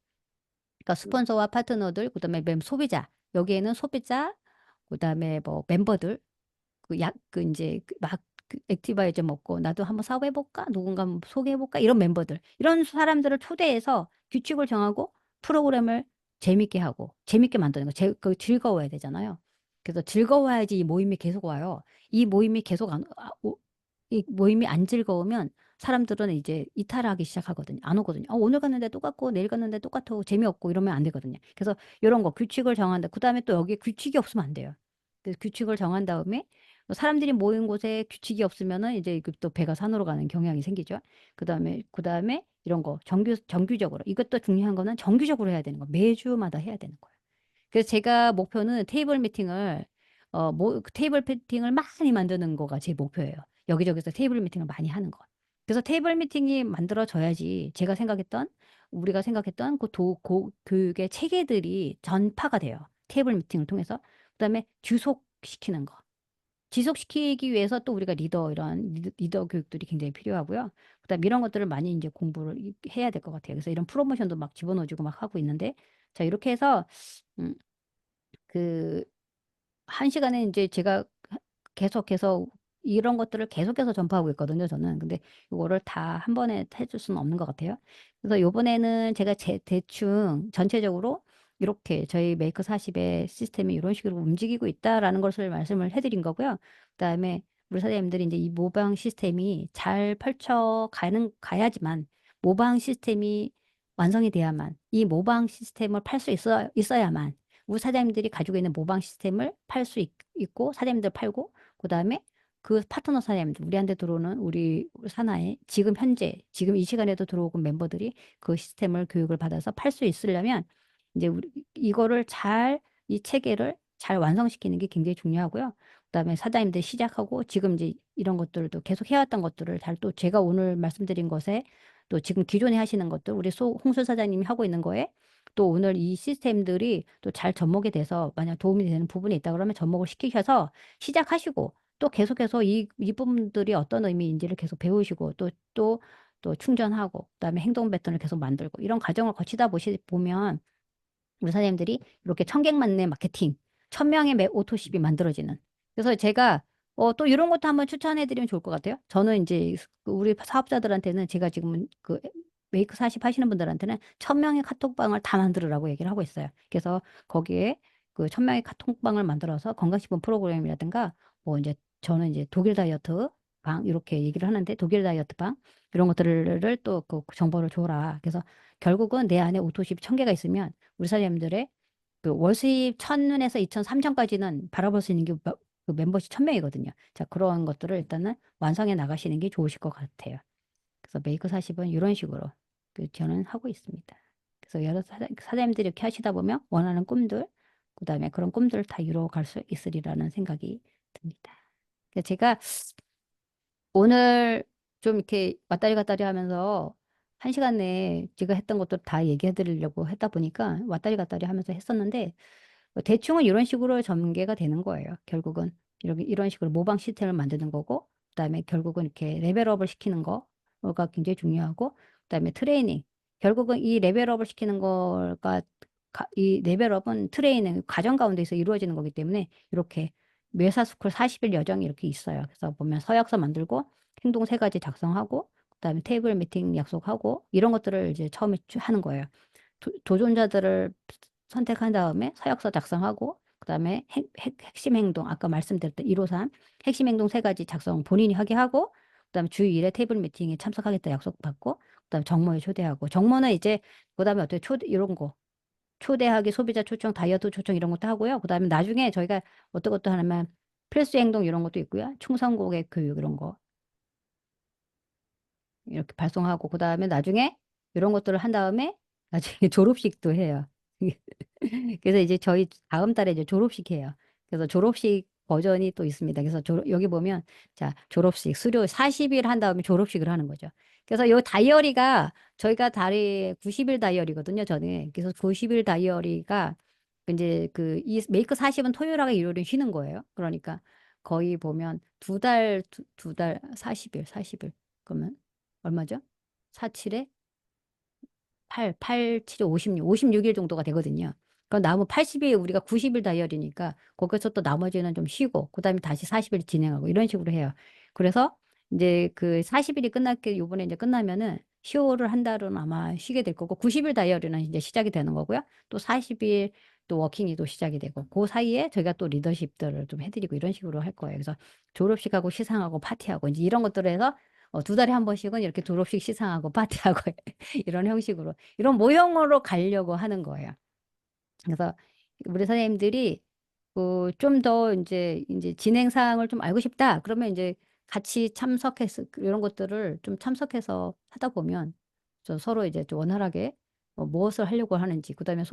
그러니까 스폰서와 파트너들 그다음에 소비자 여기에는 소비자 그다음에 뭐 멤버들 그 이제 막 액티바이저 좀 먹고 나도 한번 사업해볼까? 누군가 한번 소개해볼까? 이런 멤버들, 이런 사람들을 초대해서 규칙을 정하고 프로그램을 재밌게 하고 재밌게 만드는 거, 즐거워야 되잖아요. 그래서 즐거워야지 이 모임이 계속 와요. 이 모임이 계속 이 모임이 안 즐거우면 사람들은 이제 이탈하기 시작하거든요. 안 오거든요. 오늘 갔는데 똑같고 내일 갔는데 똑같고 재미없고 이러면 안 되거든요. 그래서 이런 거 규칙을 정한다. 그다음에 또 여기에 규칙이 없으면 안 돼요. 그래서 규칙을 정한 다음에 사람들이 모인 곳에 규칙이 없으면은 이제 또 배가 산으로 가는 경향이 생기죠. 그다음에 이런 거 정규적으로 이것도 중요한 거는 정규적으로 해야 되는 거. 매주마다 해야 되는 거예요. 그래서 제가 목표는 테이블 미팅을 많이 만드는 거가 제 목표예요. 여기저기서 테이블 미팅을 많이 하는 거. 그래서 테이블 미팅이 만들어져야지 우리가 생각했던 교육의 체계들이 전파가 돼요. 테이블 미팅을 통해서. 그다음에 주속시키는 거. 지속시키기 위해서 또 우리가 이런 리더 교육들이 굉장히 필요하고요. 그다음 이런 것들을 많이 이제 공부를 해야 될 것 같아요. 그래서 이런 프로모션도 막 집어넣어주고 막 하고 있는데, 자, 이렇게 해서, 음, 그, 한 시간에 이제 제가 계속해서 이런 것들을 계속해서 전파하고 있거든요, 저는. 근데 이거를 다 한 번에 해줄 수는 없는 것 같아요. 그래서 요번에는 제가 대충 전체적으로 이렇게 저희 메이크 40의 시스템이 이런 식으로 움직이고 있다라는 것을 말씀을 해드린 거고요. 그다음에 우리 사장님들이 이제 이 모방 시스템이 잘 가야지만 모방 시스템이 완성이 돼야만 이 모방 시스템을 팔 수 있어야만 우리 사장님들이 가지고 있는 모방 시스템을 팔 수 있고 사장님들 팔고 그다음에 그 파트너 사장님들 우리한테 들어오는 우리 산하에 지금 이 시간에도 들어오고 멤버들이 그 시스템을 교육을 받아서 팔 수 있으려면 이제 이거를 이 체계를 잘 완성시키는 게 굉장히 중요하고요. 그다음에 사장님들 시작하고 지금 이제 이런 것들도 계속 해왔던 것들을 잘 또 제가 오늘 말씀드린 것에 또 지금 기존에 하시는 것들 우리 홍수 사장님이 하고 있는 거에 또 오늘 이 시스템들이 또 잘 접목이 돼서 만약 도움이 되는 부분이 있다 그러면 접목을 시키셔서 시작하시고 또 계속해서 이 부분들이 어떤 의미인지를 계속 배우시고 또 충전하고 그다음에 행동 패턴을 계속 만들고 이런 과정을 거치다 보면 우리 사장님들이 이렇게 1,000개만의 마케팅, 1,000명의 오토십이 만들어지는. 그래서 제가 또 이런 것도 한번 추천해드리면 좋을 것 같아요. 저는 이제 우리 사업자들한테는 제가 지금 그 메이크 40 하시는 분들한테는 1,000명의 카톡방을 다 만들으라고 얘기를 하고 있어요. 그래서 거기에 그 1,000명의 카톡방을 만들어서 건강식품 프로그램이라든가 뭐 이제 저는 이제 독일 다이어트 방 이렇게 얘기를 하는데 독일 다이어트 방 이런 것들을 또 그 정보를 줘라. 그래서 결국은 내 안에 오토십 1,000개가 있으면 우리 사장님들의 그 월수입 1,000에서 2,000, 3,000까지는 바라볼 수 있는 게 그 멤버십 1,000명이거든요. 자, 그런 것들을 일단은 완성해 나가시는 게 좋으실 것 같아요. 그래서 메이크 40은 이런 식으로 저는 하고 있습니다. 그래서 여러 사장님들이 이렇게 하시다 보면 원하는 꿈들, 그다음에 그런 꿈들을 다 이루어갈 수 있으리라는 생각이 듭니다. 그래서 제가 오늘 좀 이렇게 왔다리 갔다리 하면서 1시간 내에 제가 했던 것도 다 얘기해 드리려고 했다 보니까 왔다리 갔다리 하면서 했었는데 대충은 이런 식으로 전개가 되는 거예요. 결국은 이런 식으로 모방 시스템을 만드는 거고 그다음에 결국은 이렇게 레벨업을 시키는 거가 굉장히 중요하고 그다음에 트레이닝. 결국은 이 레벨업을 시키는 거가 이 레벨업은 트레이닝 과정 가운데서 이루어지는 거기 때문에 이렇게 뇌사스쿨 40일 여정이 이렇게 있어요. 그래서 보면 서약서 만들고 행동 3가지 작성하고 그다음에 테이블 미팅 약속하고 이런 것들을 이제 처음에 하는 거예요. 도전자들을 선택한 다음에 서약서 작성하고 그다음에 핵심 행동 아까 말씀드렸던 153 핵심 행동 3가지 작성 본인이 하게 하고 그다음에 주 1회 테이블 미팅에 참석하겠다 약속받고 그다음에 정모에 초대하고 정모는 이제 그다음에 어떻게 이런 거 초대하기, 소비자 초청, 다이어트 초청 이런 것도 하고요. 그다음에 나중에 저희가 어떤 것도 하냐면 필수 행동 이런 것도 있고요. 충성 고객 교육 이런 거 이렇게 발송하고 그다음에 나중에 이런 것들을 한 다음에 나중에 졸업식도 해요. 그래서 이제 저희 다음 달에 이제 졸업식 해요. 그래서 졸업식 버전이 또 있습니다. 그래서 여기 보면 자 졸업식 수료 40일 한 다음에 졸업식을 하는 거죠. 그래서 요 다이어리가 저희가 달에 90일 다이어리거든요. 저는 그래서 90일 다이어리가 이제 이 메이크 40은 토요일 하고 일요일은 쉬는 거예요. 그러니까 거의 보면 두 달 40일. 그러면 얼마죠? 4, 7에 7에 56일 정도가 되거든요. 그럼 남은 80일 우리가 90일 다이어리니까 거기서 또 나머지는 좀 쉬고 그다음에 다시 40일 진행하고 이런 식으로 해요. 그래서 이제 그 40일이 끝났게 요번에 이제 끝나면은 10월을 한 달은 아마 쉬게 될 거고 90일 다이어리는 이제 시작이 되는 거고요. 또 40일 또 워킹이 또 시작이 되고 그 사이에 저희가 또 리더십들을 좀 해드리고 이런 식으로 할 거예요. 그래서 졸업식하고 시상하고 파티하고 이제 이런 것들을 해서 두 달에 한 번씩은 이렇게 졸업식 시상하고 파티하고 이런 형식으로 이런 모형으로 가려고 하는 거예요. 그래서 우리 선생님들이 좀 더 이제 진행 사항을 좀 알고 싶다. 그러면 이제 같이 참석해서 이런 것들을 좀 참석해서 하다 보면 서로 이제 좀 원활하게 무엇을 하려고 하는지 그다음에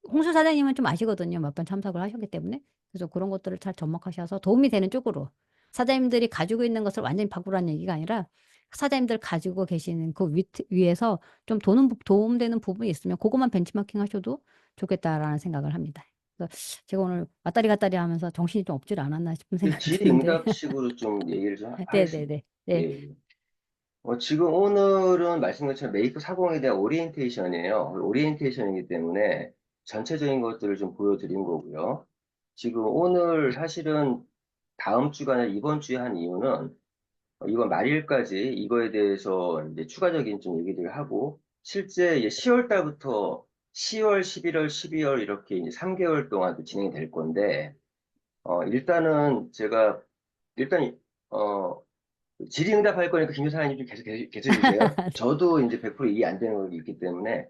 홍수 사장님은 좀 아시거든요. 몇 번 참석을 하셨기 때문에. 그래서 그런 것들을 잘 접목하셔서 도움이 되는 쪽으로 사장님들이 가지고 있는 것을 완전히 바꾸라는 얘기가 아니라 사장님들 가지고 계시는 그 위에서 좀 도움되는 부분이 있으면 그것만 벤치마킹 하셔도 좋겠다라는 생각을 합니다. 그래서 제가 오늘 왔다리 갔다리 하면서 정신이 좀 없질 않았나 싶은 그 생각이 드는데. 질의응답식으로 좀 얘기를 좀 하겠습니다. 네네네. 네. 예. 지금 오늘은 말씀 것처럼 메이크 40에 대한 오리엔테이션이에요. 오리엔테이션이기 때문에 전체적인 것들을 좀 보여드린 거고요. 지금 오늘 사실은 다음 주가 아니라 이번 주에 한 이유는 이번 말일까지 이거에 대해서 이제 추가적인 좀 얘기들을 하고 실제 이제 10월 달부터 10월, 11월, 12월 이렇게 이제 3개월 동안 또 진행이 될 건데 일단은 제가 일단 어, 질의응답할 거니까 김 교사님 좀 계속 해주세요. 저도 이제 100% 이해 안 되는 거 있기 때문에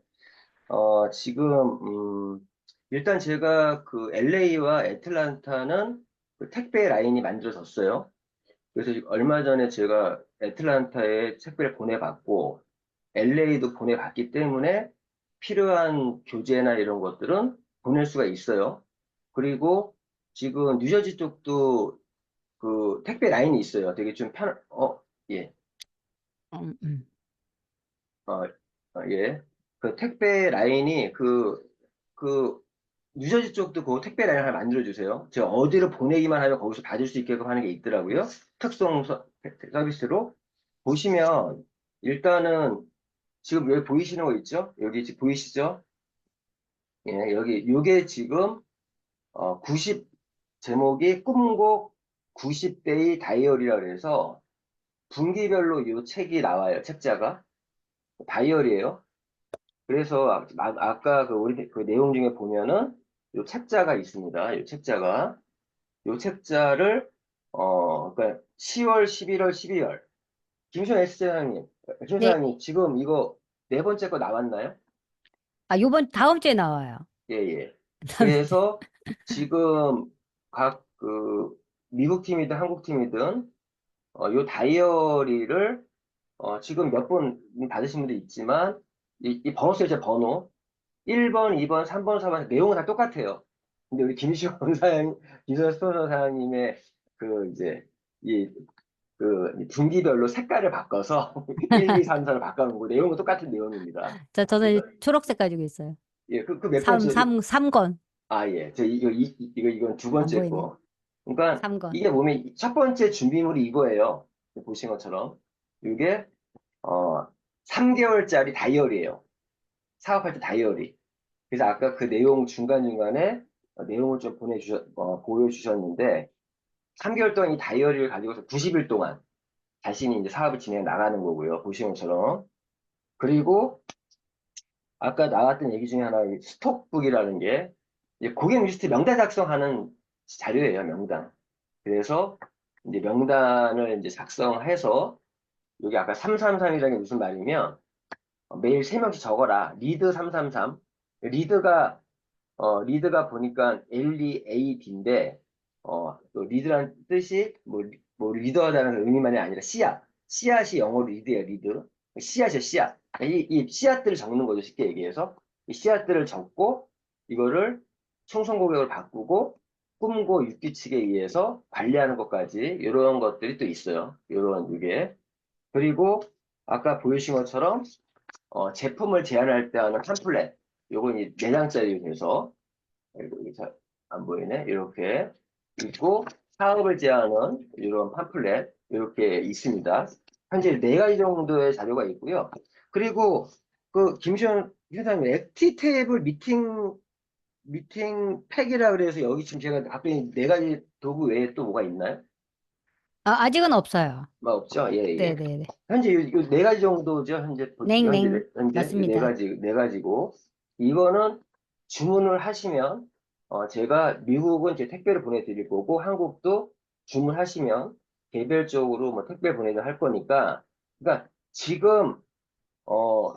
지금 일단 제가 그 LA와 애틀란타는 그 택배 라인이 만들어졌어요. 그래서 얼마 전에 제가 애틀란타에 택배를 보내봤고 LA도 보내봤기 때문에 필요한 교재나 이런 것들은 보낼 수가 있어요. 그리고 지금 뉴저지 쪽도 그 택배 라인이 있어요. 되게 좀 예. 음, 음. 어, 예. 그 택배 라인이 그, 뉴저지 쪽도 그 택배 라인 하나 만들어주세요. 제가 어디로 보내기만 하면 거기서 받을 수 있게끔 하는 게 있더라고요. 서비스로. 보시면, 일단은, 지금 여기 보이시는 거 있죠? 여기 지금 보이시죠? 예, 요게 지금, 90, 제목이 꿈곡 90대의 다이어리라 그래서, 분기별로 요 책이 나와요. 책자가. 다이어리예요. 그래서 아까 그 우리 그 내용 중에 보면은 요 책자가 있습니다. 요 책자가 요 책자를 그러니까 10월, 11월, 12월 김수현 S사장님, 김 네. 사장님 지금 이거 네 번째 거 나왔나요? 다음 주에 나와요. 예, 예. 다음 주에. 그래서 지금 각 그 미국 팀이든 한국 팀이든 요 다이어리를 지금 몇 번 받으신 분도 있지만 이 번호 쓰죠, 번호. 1번, 2번, 3번, 4번 내용은 다 똑같아요. 근데 우리 김시원 사장님, 김시원 스토너 사장님의 그 이제 이 그 분기별로 색깔을 바꿔서 1, 2, 3, 4를 바꿔놓은 내용은 똑같은 내용입니다. 저는 그래서 초록색 가지고 있어요. 예, 그 몇 번째? 3권. 아, 예, 이건 두 안 번째 보이네. 거. 그러니까 3권. 이게 보면 첫 번째 준비물이 이거예요. 보신 것처럼 이게 어 3개월짜리 다이어리예요. 사업할 때 다이어리. 그래서 아까 그 내용 중간중간에 내용을 좀 보여주셨는데, 3개월 동안 이 다이어리를 가지고서 90일 동안 자신이 이제 사업을 진행해 나가는 거고요. 보시는 것처럼. 그리고 아까 나왔던 얘기 중에 하나, 이 스톡북이라는 게 이제 고객 리스트 명단 작성하는 자료예요, 명단. 그래서 이제 명단을 이제 작성해서 여기 아까 333이라는 게 무슨 말이면 매일 3명씩 적어라. 리드 333. 리드가 보니까 LEAD인데, 또 리드란 뜻이 뭐 리더라는 의미만이 아니라 씨앗. 씨앗이 영어로 리드예요, 리드. 씨앗이요, 씨앗. 이 씨앗들을 적는 거죠, 쉽게 얘기해서. 이 씨앗들을 적고, 이거를 충성고객을 바꾸고, 꿈고 육규칙에 의해서 관리하는 것까지, 이런 것들이 또 있어요. 이런, 이게. 그리고, 아까 보여주신 것처럼, 제품을 제안할 때 하는 팜플렛. 요건 4장짜리 돼서, 이거 안 보이네. 이렇게 있고, 사업을 제하는 이런 팜플렛 이렇게 있습니다. 현재 네 가지 정도의 자료가 있고요. 그리고 그 김시현 회장님 액티 테이블 미팅 팩이라 그래서 여기 지금 제가 앞에 네 가지 도구 외에 또 뭐가 있나요? 아직은 없어요. 뭐 없죠? 예, 예. 네네네. 현재 네 가지 정도죠. 냉냉. 현재 네 맞습니다. 네 가지고 이거는 주문을 하시면 제가 미국은 제 택배를 보내드릴 거고 한국도 주문하시면 개별적으로 뭐 택배 보내도 할 거니까 그러니까 지금 어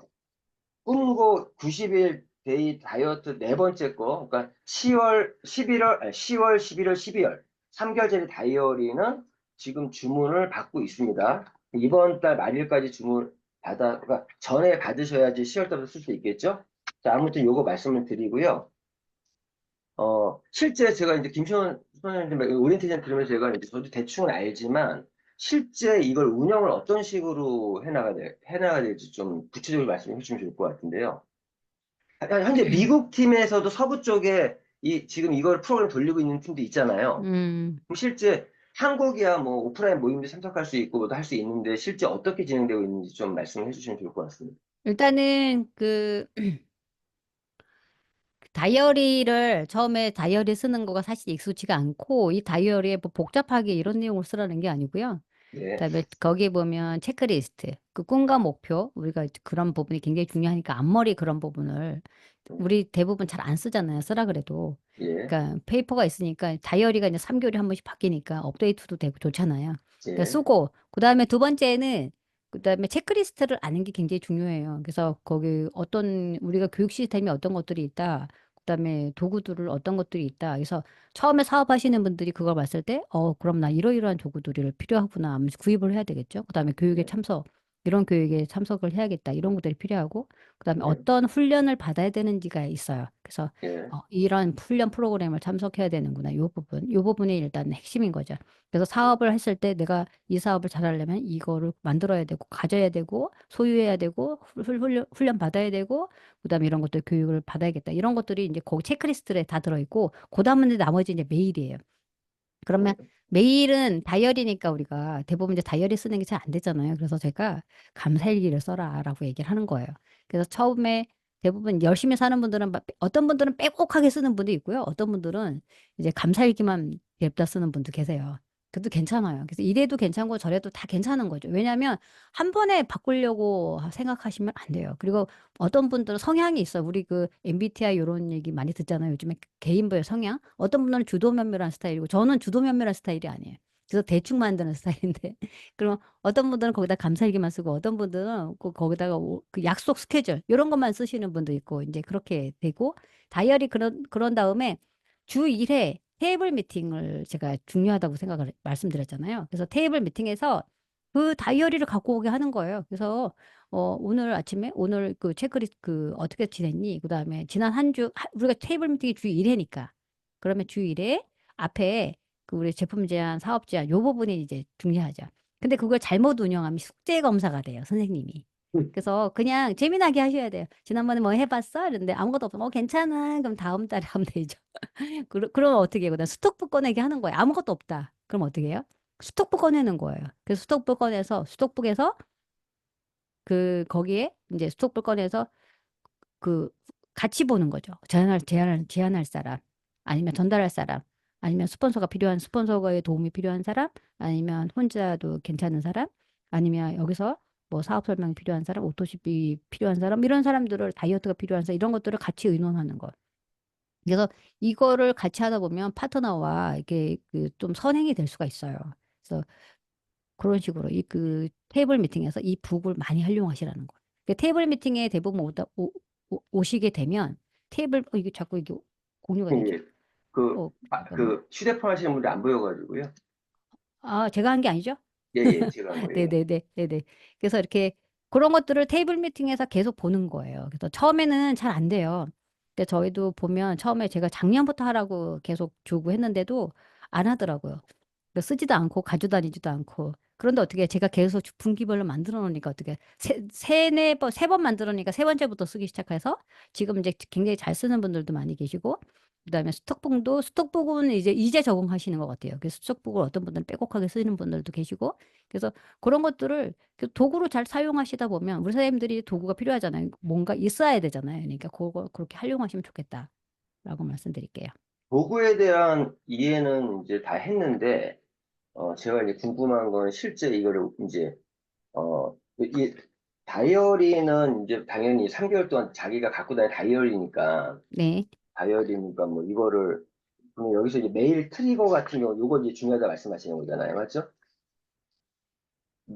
꿈고 90일 데이 다이어트 네 번째 거 그러니까 10월 11월 아니, 10월 11월 12월 3개월짜리 다이어리는 지금 주문을 받고 있습니다. 이번 달 말일까지 주문 그러니까 전에 받으셔야지 10월 달부터 쓸 수 있겠죠? 자, 아무튼 요거 말씀을 드리고요. 실제 제가 이제 김시원 소장님 오리엔테이션 들으면서 제가 이제 저도 대충은 알지만 실제 이걸 운영을 어떤 식으로 해나가야 될지 좀 구체적으로 말씀해 주시면 좋을 것 같은데요. 현재 미국 팀에서도 서부 쪽에 지금 이걸 프로그램 돌리고 있는 팀도 있잖아요. 음, 그럼 실제 한국이야 뭐 오프라인 모임도 참석할 수 있고 뭐도 할 수 있는데 실제 어떻게 진행되고 있는지 좀 말씀해 주시면 좋을 것 같습니다. 일단은 다이어리를 처음에 다이어리 쓰는 거가 사실 익숙치가 않고 이 다이어리에 뭐 복잡하게 이런 내용을 쓰라는 게 아니고요. 네, 그다음에 거기에 보면 체크리스트, 그 꿈과 목표, 우리가 그런 부분이 굉장히 중요하니까 앞머리 그런 부분을 우리 대부분 잘 안 쓰잖아요. 쓰라 그래도. 예, 그러니까 페이퍼가 있으니까 다이어리가 이제 3개월에 한 번씩 바뀌니까 업데이트도 되고 좋잖아요. 그러니까 예, 쓰고 그다음에 두 번째는 그다음에 체크리스트를 아는 게 굉장히 중요해요. 그래서 거기 어떤 우리가 교육 시스템이 어떤 것들이 있다. 그다음에 도구들을 어떤 것들이 있다. 그래서 처음에 사업하시는 분들이 그걸 봤을 때, 그럼 나 이러이러한 도구들이 필요하구나 하면서 구입을 해야 되겠죠. 그다음에 교육에 예, 참석, 이런 교육에 참석을 해야겠다. 이런 것들이 필요하고, 그다음에 예, 어떤 훈련을 받아야 되는지가 있어요. 그래서 예, 이런 훈련 프로그램을 참석해야 되는구나. 이 부분이 일단 핵심인 거죠. 그래서 사업을 했을 때 내가 이 사업을 잘하려면 이거를 만들어야 되고, 가져야 되고, 소유해야 되고, 훈련 받아야 되고, 그다음에 이런 것들 교육을 받아야겠다. 이런 것들이 이제 거기 체크리스트에 다 들어있고, 그다음은 이제 나머지 이제 메일이에요. 그러면 메일은 다이어리니까 우리가 대부분 이제 다이어리 쓰는 게 잘 안 되잖아요. 그래서 제가 감사일기를 써라라고 얘기를 하는 거예요. 그래서 처음에 대부분 열심히 사는 분들은 어떤 분들은 빼곡하게 쓰는 분도 있고요. 어떤 분들은 이제 감사일기만 냅다 쓰는 분도 계세요. 그래도 괜찮아요. 그래서 이래도 괜찮고 저래도 다 괜찮은 거죠. 왜냐하면 한 번에 바꾸려고 생각하시면 안 돼요. 그리고 어떤 분들은 성향이 있어요. 우리 그 MBTI 이런 얘기 많이 듣잖아요. 요즘에 개인별 성향. 어떤 분들은 주도면밀한 스타일이고 저는 주도면밀한 스타일이 아니에요. 그래서 대충 만드는 스타일인데 그럼 어떤 분들은 거기다 감사일기만 쓰고 어떤 분들은 거기다가 그 약속 스케줄 이런 것만 쓰시는 분도 있고 이제 그렇게 되고 다이어리 그런 다음에 주 1회 테이블 미팅을 제가 중요하다고 생각을 말씀드렸잖아요. 그래서 테이블 미팅에서 그 다이어리를 갖고 오게 하는 거예요. 그래서 오늘 아침에 오늘 그 체크리스트 어떻게 지냈니? 그다음에 지난 한 주 우리가 테이블 미팅이 주 1회니까 그러면 주 1회 앞에 그 우리 제품 제안, 사업 제안 요 부분이 이제 중요하죠. 근데 그걸 잘못 운영하면 숙제 검사가 돼요, 선생님이. 그래서 그냥 재미나게 하셔야 돼요. 지난번에 뭐 해봤어? 이랬는데 아무것도 없어. 괜찮아. 그럼 다음 달에 하면 되죠. 그러면 어떻게 해요? 그다음 스톡북 꺼내게 하는 거예요. 아무것도 없다. 그럼 어떻게 해요? 스톡북 꺼내는 거예요. 그래서 스톡북 꺼내서 스톡북에서 거기에 이제 스톡북 꺼내서 그 같이 보는 거죠. 제안할 사람, 아니면 전달할 사람, 아니면 스폰서의 도움이 필요한 사람, 아니면 혼자도 괜찮은 사람, 아니면 여기서 뭐 사업 설명이 필요한 사람, 오토십이 필요한 사람, 이런 사람들을 다이어트가 필요한 사람, 이런 것들을 같이 의논하는 거. 그래서 이거를 같이 하다 보면 파트너와 이게 그 좀 선행이 될 수가 있어요. 그래서 그런 식으로 테이블 미팅에서 이 북을 많이 활용하시라는 거예요. 테이블 미팅에 대부분 오시게 되면 이게 자꾸 이게 공유가 되죠? 예. 잠깐만요. 휴대폰 하시는 분들 안 보여가지고요. 제가 한 게 아니죠? 예, 예, 제가 한 거예요. 네네네, 네네. 그래서 이렇게 그런 것들을 테이블 미팅에서 계속 보는 거예요. 그래서 처음에는 잘 안 돼요. 근데 저희도 보면 처음에 제가 작년부터 하라고 계속 주고 했는데도 안 하더라고요. 쓰지도 않고 가져다니지도 않고. 그런데 어떻게 제가 계속 분기별로 만들어 놓으니까 어떻게 세네 번, 세 번 만들어 놓으니까 세 번째부터 쓰기 시작해서 지금 이제 굉장히 잘 쓰는 분들도 많이 계시고 그다음에 스톡북은 이제 적응하시는 것 같아요. 그래서 스톡북을 어떤 분들은 빼곡하게 쓰는 분들도 계시고, 그래서 그런 것들을 그 도구로 잘 사용하시다 보면 우리 선생님들이 도구가 필요하잖아요. 뭔가 있어야 되잖아요. 그러니까 그거 그렇게 활용하시면 좋겠다라고 말씀드릴게요. 도구에 대한 이해는 이제 다 했는데, 제가 이제 궁금한 건 실제 이거를 이제, 이 다이어리는 이제 당연히 3개월 동안 자기가 갖고 다니는 네. 다이어리니까 뭐 이거를, 그럼 여기서 이제 메일 트리거 같은 경우, 요거 이제 중요하다 말씀하시는 거잖아요. 맞죠?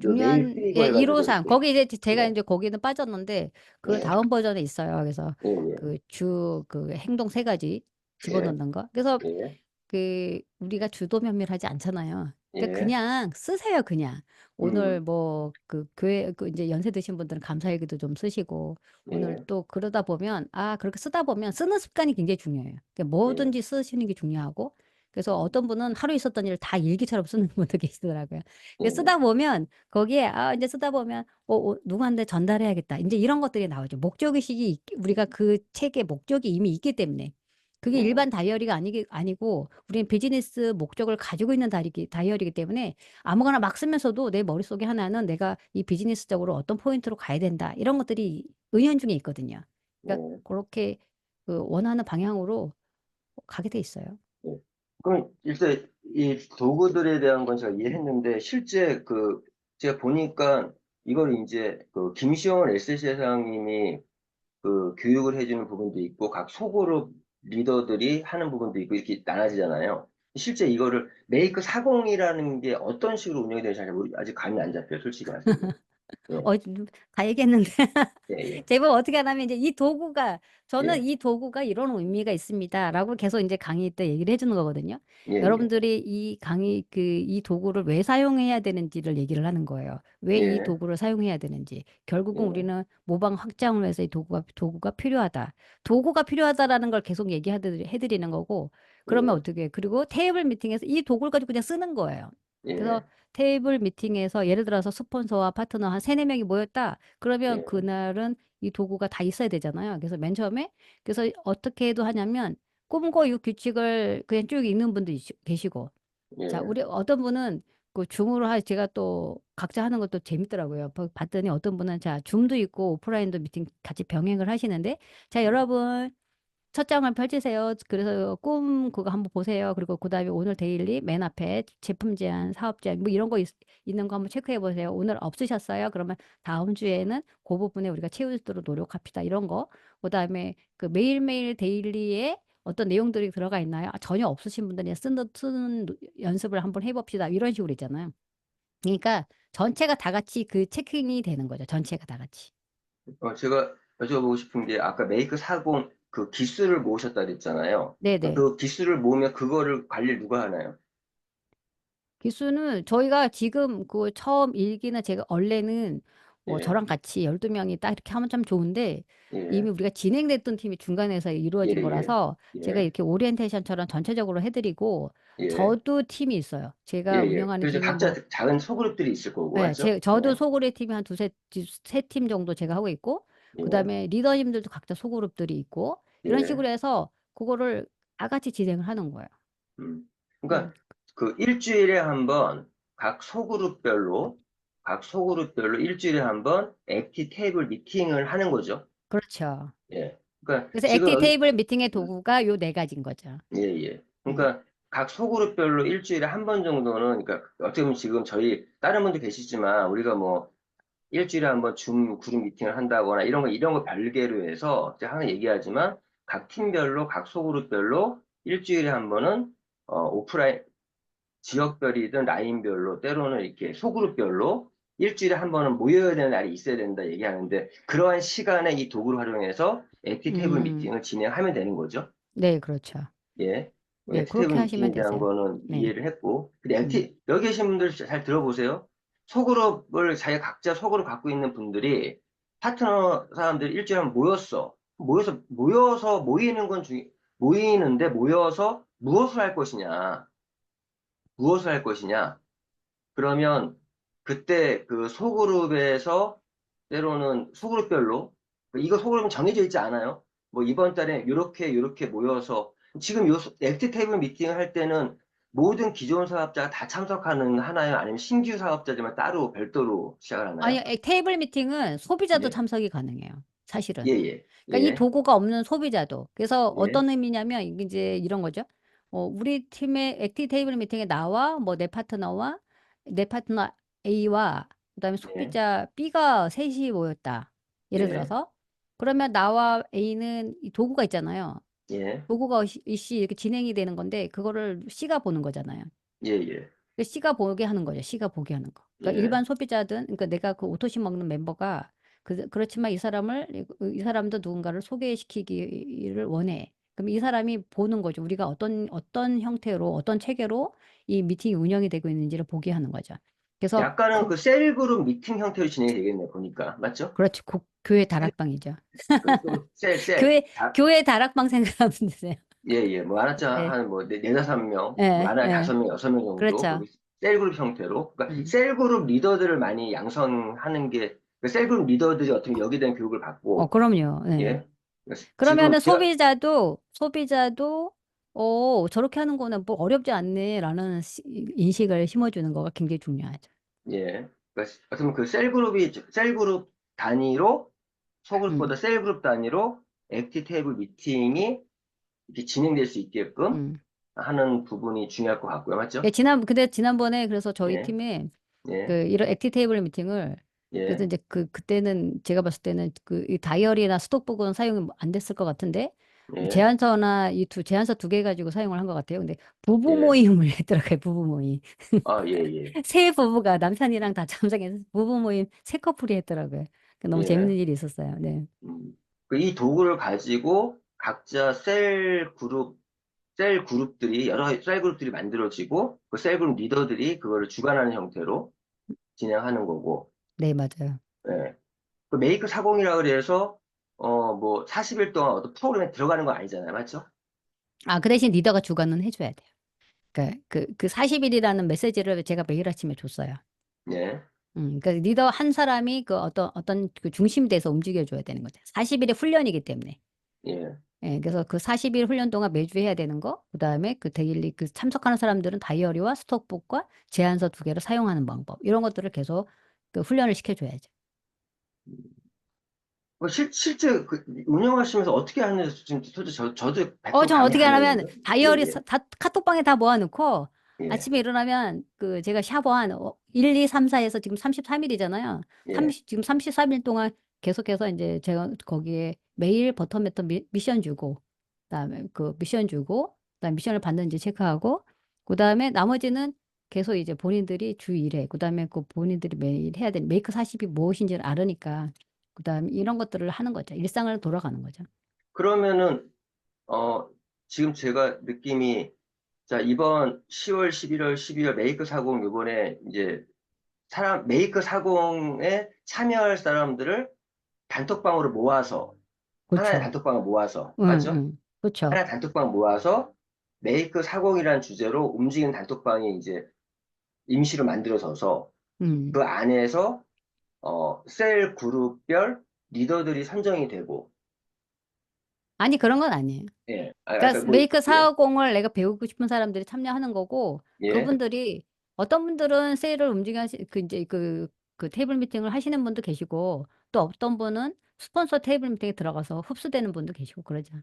그 메일 중요한 트리거 예, 해가지고 1호상 이렇게. 거기 이제 제가 예, 이제 거기는 빠졌는데 그 예, 다음 버전에 있어요. 그래서 예, 예, 그 행동 세 가지 예, 집어넣는 거. 그래서 예, 우리가 주도 면밀하지 않잖아요. 그러니까 예, 그냥 쓰세요, 그냥. 오늘 음, 뭐 교회 이제 연세 드신 분들은 감사일기도 좀 쓰시고 오늘 예, 또 그러다 보면 그렇게 쓰다 보면 쓰는 습관이 굉장히 중요해요. 그러니까 예, 뭐든지 쓰시는 게 중요하고 그래서 음, 어떤 분은 하루 있었던 일을 다 일기처럼 쓰는 분도 계시더라고요. 예, 그래서 쓰다 보면 거기에 이제 쓰다 보면 누구한테 전달해야겠다. 이제 이런 것들이 나오죠. 목적의식이 우리가 그 책에 목적이 이미 있기 때문에 그게 예, 일반 다이어리가 아니고 우리는 비즈니스 목적을 가지고 있는 다이어리이기 때문에 아무거나 막 쓰면서도 내 머릿속에 하나는 내가 이 비즈니스적으로 어떤 포인트로 가야 된다. 이런 것들이 은연중에 있거든요. 그러니까 예. 그렇게 그 원하는 방향으로 가게 돼 있어요. 예. 그럼 일단 이 도구들에 대한 건 제가 이해했는데 실제 그 제가 보니까 이걸 이제 그 김시원 SC 회장님이 그 교육을 해주는 부분도 있고 각 소그룹 리더들이 하는 부분도 있고 이렇게 나눠지잖아요. 실제 이거를 메이크 40이라는 게 어떤 식으로 운영이 되는지 아직 감이 안 잡혀요. 솔직히 말씀드리면. 예, 다 얘기했는데 예, 예, 제법 어떻게 하냐면 이제 저는 예, 이 도구가 이런 의미가 있습니다라고 계속 이제 강의 때 얘기를 해주는 거거든요. 예, 예, 여러분들이 이 도구를 왜 사용해야 되는지를 얘기를 하는 거예요. 왜 이 예, 도구를 사용해야 되는지. 결국은 예, 우리는 모방 확장을 위해서 이 도구가 필요하다. 도구가 필요하다라는 걸 계속 해드리는 거고, 그러면 예, 어떻게 해? 그리고 테이블 미팅에서 이 도구를 가지고 그냥 쓰는 거예요. 그래서 예, 테이블 미팅에서 예를 들어서 스폰서와 파트너 한 세네 명이 모였다. 그러면 예, 그날은 이 도구가 다 있어야 되잖아요. 그래서 맨 처음에 그래서 어떻게 해도 하냐면 꿈과 육 규칙을 그냥 쭉 읽는 분도 계시고 자, 예, 우리 어떤 분은 그 제가 또 각자 하는 것도 재밌더라고요. 봤더니 어떤 분은 자, 줌도 있고 오프라인도 미팅 같이 병행을 하시는데 자, 여러분 첫 장을 펼치세요. 그래서 꿈 그거 한번 보세요. 그리고 그다음에 오늘 데일리 맨 앞에 제품 제안, 사업 제안 뭐 이런 거 있는 거 한번 체크해 보세요. 오늘 없으셨어요? 그러면 다음 주에는 그 부분에 우리가 채울 수 있도록 노력합시다. 이런 거. 그다음에 그 매일매일 데일리에 어떤 내용들이 들어가 있나요? 전혀 없으신 분들이 쓰는 연습을 한번 해봅시다. 이런 식으로 있잖아요. 그러니까 전체가 다 같이 그 체킹이 되는 거죠. 전체가 다 같이. 제가 여쭤보고 싶은 게 아까 메이크 40 그 기수를 모으셨다 그랬잖아요. 네네. 그 기수를 모으면 그거를 관리를 누가 하나요? 기수는 저희가 지금 그 처음 일기는 제가 원래는 예, 저랑 같이 12명이 딱 이렇게 하면 참 좋은데 예, 이미 우리가 진행됐던 팀이 중간에서 예, 이루어진 예, 거라서 제가 예, 이렇게 오리엔테이션처럼 전체적으로 해드리고 예, 저도 팀이 있어요. 예, 제가 예. 운영하는 그래서 팀이 각자 작은 소그룹들이 있을 거고, 네, 맞죠? 저도 예, 소그룹 팀이 한 세 팀 정도 제가 하고 있고 예, 그다음에 리더님들도 각자 소그룹들이 있고 이런 예. 식으로 해서 그거를 다 같이 진행을 하는 거예요. 음. 음, 그러니까 그 일주일에 한 번 각 소그룹별로 일주일에 한 번 액티 테이블 미팅을 하는 거죠. 그렇죠. 예. 그러니까 그래서 지금 액티 여기 테이블 미팅의 도구가 요 네 가지인 거죠. 예, 예. 음. 그러니까 각 소그룹별로 일주일에 한 번 정도는, 그러니까 어떻게 보면 지금 저희 다른 분도 계시지만 우리가 뭐 일주일에 한 번 줌 그룹 미팅을 한다거나 이런 거 별개로 해서 제가 항상 얘기하지만 각 팀별로 각 소그룹별로 일주일에 한 번은 오프라인 지역별이든 라인별로 때로는 이렇게 소그룹별로 일주일에 한 번은 모여야 되는 날이 있어야 된다 얘기하는데 그러한 시간에 이 도구를 활용해서 액티 테이블 음, 미팅을 진행하면 되는 거죠. 네, 그렇죠. 예. 네, 액티테이블 그렇게 하시면 미팅에 대한 되세요. 거는 네. 이해를 했고, 근데 음, 여기 계신 분들 잘 들어보세요. 소그룹을 자기 각자 소그룹 갖고 있는 분들이 파트너 사람들이 일주일에 한번 모였어. 모여서 모이는데 모여서 무엇을 할 것이냐. 무엇을 할 것이냐. 그러면 그때 그 소그룹에서 때로는 소그룹별로 이거 소그룹은 정해져 있지 않아요. 뭐 이번 달에 이렇게 모여서 지금 요 액트 테이블 미팅을 할 때는 모든 기존 사업자가 다 참석하는 하나요? 아니면 신규 사업자들만 따로 별도로 시작을 아니, 하나요? 테이블 미팅은 소비자도 예, 참석이 가능해요. 예, 사실은. 예, 그러니까 이 예, 도구가 없는 소비자도. 그래서 예, 어떤 의미냐면 이게 이제 이런 거죠. 우리 팀의 액티 테이블 미팅에 나와 뭐 내 파트너 A와 그다음에 예, 소비자 B가 셋이 모였다. 예를 예, 들어서 그러면 나와 A는 이 도구가 있잖아요. 예, 도구가 이씨 이렇게 진행이 되는 건데 그거를 C가 보는 거잖아요. 예, 예, 그 C가 보게 하는 거죠. C가 보게 하는 거. 그러니까 예. 일반 소비자든 그러니까 내가 그 오토시 먹는 멤버가 그렇지만 이 사람도 누군가를 소개시키기를 원해. 그럼 이 사람이 보는 거죠. 우리가 어떤 형태로 어떤 체계로 이 미팅이 운영이 되고 있는지를 보게 하는 거죠. 그래서 약간은 그 셀 그룹 미팅 형태로 진행이 되겠네, 보니까. 맞죠? 그렇지. 교회 다락방이죠. 셀. 교회 교회 다락방 생각하면 되세요. 예, 예. 뭐, 많았자 예, 한 뭐, 네다섯 명, 예, 많아야 예. 5명, 6명 정도, 그렇죠. 그리고 셀그룹 형태로. 그러니까 음. 셀그룹 리더들을 많이 양성하는 게, 그 셀그룹 리더들이 어떻게 여기에 대한 교육을 받고, 그럼요. 예. 예. 그래서 지금 그러면은 소비자도 저렇게 하는 거는 뭐 어렵지 않네라는 인식을 심어주는 거가 굉장히 중요하죠. 예. 그러니까 어쩌면 그 셀그룹 단위로, 음, 소그룹보다 셀그룹 단위로 액티 테이블 미팅이 이렇게 진행될 수 있게끔 음. 하는 부분이 중요할 것 같고요. 맞죠? 근데 지난번에 그래서 저희 예, 팀에 예, 이런 액티 테이블 미팅을 그래서 예, 이제 그때는 제가 봤을 때는 이 다이어리나 스톡북은 사용이 안 됐을 것 같은데 예, 제안서 두 개 가지고 사용을 한 것 같아요. 근데 부부 예. 모임을 했더라고요. 부부 모임. 아, 예, 예, 세 부부가 남편이랑 다 참석해서 부부 모임 세 커플이 했더라고요. 너무 예. 재밌는 일이 있었어요. 네. 음. 이 도구를 가지고 각자 셀 그룹들이, 여러 셀 그룹들이 만들어지고, 그 셀 그룹 리더들이 그거를 주관하는 형태로 진행하는 거고, 네, 맞아요. 예. 그 메이크 40이라 그래서, 뭐, 40일 동안 어떤 프로그램에 들어가는 건 아니잖아요. 맞죠? 그 대신 리더가 주관은 해줘야 돼요. 그러니까 그 40일이라는 메시지를 제가 매일 아침에 줬어요. 예, 그러니까 리더 한 사람이 그 어떤 그 중심이 돼서 움직여줘야 되는 거죠. 40일의 훈련이기 때문에. 예. 예, 그래서 그 40일 훈련 동안 매주 해야 되는 거, 그 다음에 그 데일리, 그 참석하는 사람들은 다이어리와 스톡북과 제안서 두 개를 사용하는 방법, 이런 것들을 계속 그 훈련을 시켜줘야죠. 실제 그 운영하시면서 어떻게 하는지 지금 솔직히 저도 100% 전 감이 어떻게 안 하냐면 오는데. 예, 다이어리 예, 다 카톡방에 다 모아놓고 예, 아침에 일어나면 그 제가 샤워한 1, 2, 3, 4에서 지금 33일이잖아요. 예. 지금 33일 동안 계속해서 이제 제가 거기에 매일 버터매터 미션 주고 그다음에 미션을 받는지 체크하고 그다음에 나머지는 계속 이제 본인들이 주 1회 그다음에 그 본인들이 매일 해야 되는 메이크 40이 무엇인지를 알으니까 그다음에 이런 것들을 하는 거죠. 일상을 돌아가는 거죠. 그러면은, 어, 지금 제가 느낌이, 자, 이번 10월, 11월, 12월 메이크 40 이번에 이제 메이크 40에 참여할 사람들을 단톡방으로 모아서, 하나의 그렇죠. 단톡방을 모아서, 응, 맞죠? 응. 그렇죠. 하나의 단톡방 모아서 메이크 40이라는 주제로 움직이는 단톡방이 이제 임시로 만들어져서 음. 그 안에서 셀 그룹별 리더들이 선정이 되고, 아니, 그런 건 아니에요. 예, 그러니까 뭐, 메이크 예, 450을 내가 배우고 싶은 사람들이 참여하는 거고, 예, 그분들이 어떤 분들은 세일을 이제 그 테이블 미팅을 하시는 분도 계시고, 또 어떤 분은 스폰서 테이블 미팅에 들어가서 흡수되는 분도 계시고, 그러죠.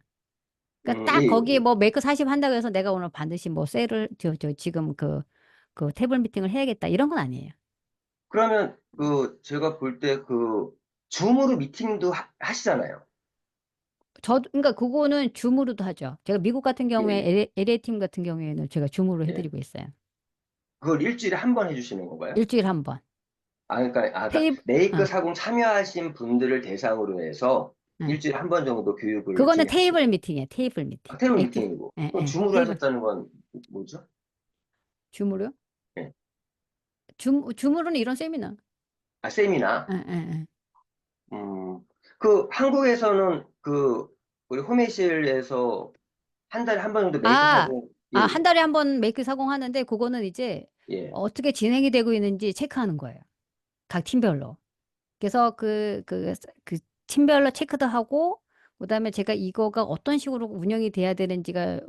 그러니까 예, 딱 거기에 예. 뭐 메이크 40 한다고 해서 내가 오늘 반드시 뭐 세일을, 지금 그 테이블 미팅을 해야겠다. 이런 건 아니에요. 그러면 제가 볼 때 줌으로 미팅도 하시잖아요. 그러니까 그거는 줌으로도 하죠. 제가 미국 같은 예, 예, 경우에 LA 팀 같은 경우에는 제가 줌으로 예. 해드리고 있어요. 그걸 일주일에 한 번 해주시는 건가요? 일주일에 한 번. 그러니까 테이블, 메이크 어, 40 참여하신 분들을 대상으로 해서 예. 일주일에 한 번 정도 교육을 그거는 진행하시고, 테이블 미팅이에요. 테이블 미팅. 테이블 액티, 미팅이고, 예, 그럼 예. 줌으로 테이블. 하셨다는 건 뭐죠? 줌으로요? 예. 줌으로는 이런 세미나. 아, 세미나. 예, 예, 예. 음, 한국에서는 우리 홈에이실에서 한 달에 한 번 정도 메이크 아, 40, 예, 한 달에 한 번 메이크 사공하는데 그거는 이제 예, 예. 어떻게 진행이 되고 있는지 체크하는 거예요. 각 팀별로. 그래서 그 팀별로 체크도 하고 그다음에 제가 이거가 어떤 식으로 운영이 돼야 되는지가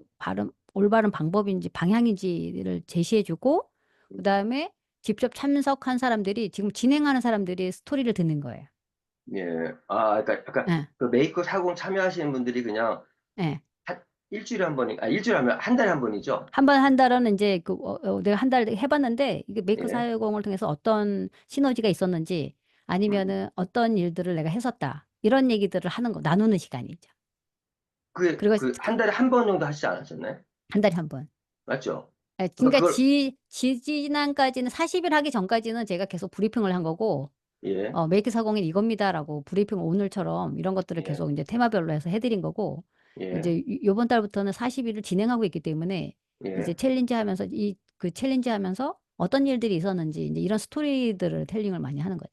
올바른 방법인지 방향인지를 제시해주고, 그다음에 직접 참석한 사람들이 지금 진행하는 사람들이 스토리를 듣는 거예요. 예. 아, 그러니까 약간 예, 그 메이커 40 참여하시는 분들이 그냥 예. 일주일에 한 번이, 일주일에 하면 한 달에 한 번이죠? 한 번 한 달은 이제 내가 한 달 해봤는데 이게 메이크 예. 사용을 통해서 어떤 시너지가 있었는지, 음. 아니면은 어떤 일들을 내가 했었다, 이런 얘기들을 하는 거, 나누는 시간이죠. 그리고 한 달에 한 번 정도 하시지 않았었나요? 한 달에 한 번. 맞죠? 예, 그러니까 그러니까 그걸, 지지난까지는 40일 하기 전까지는 제가 계속 브리핑을 한 거고, 예, 메이크 사공은 이겁니다라고 브리핑 오늘처럼 이런 것들을 예, 계속 이제 테마별로 해서 해드린 거고, 예, 이제 요번 달부터는 40일을 진행하고 있기 때문에 이제 예. 챌린지 하면서 그 챌린지 하면서 어떤 일들이 있었는지 이제 이런 스토리들을 텔링을 많이 하는 거죠.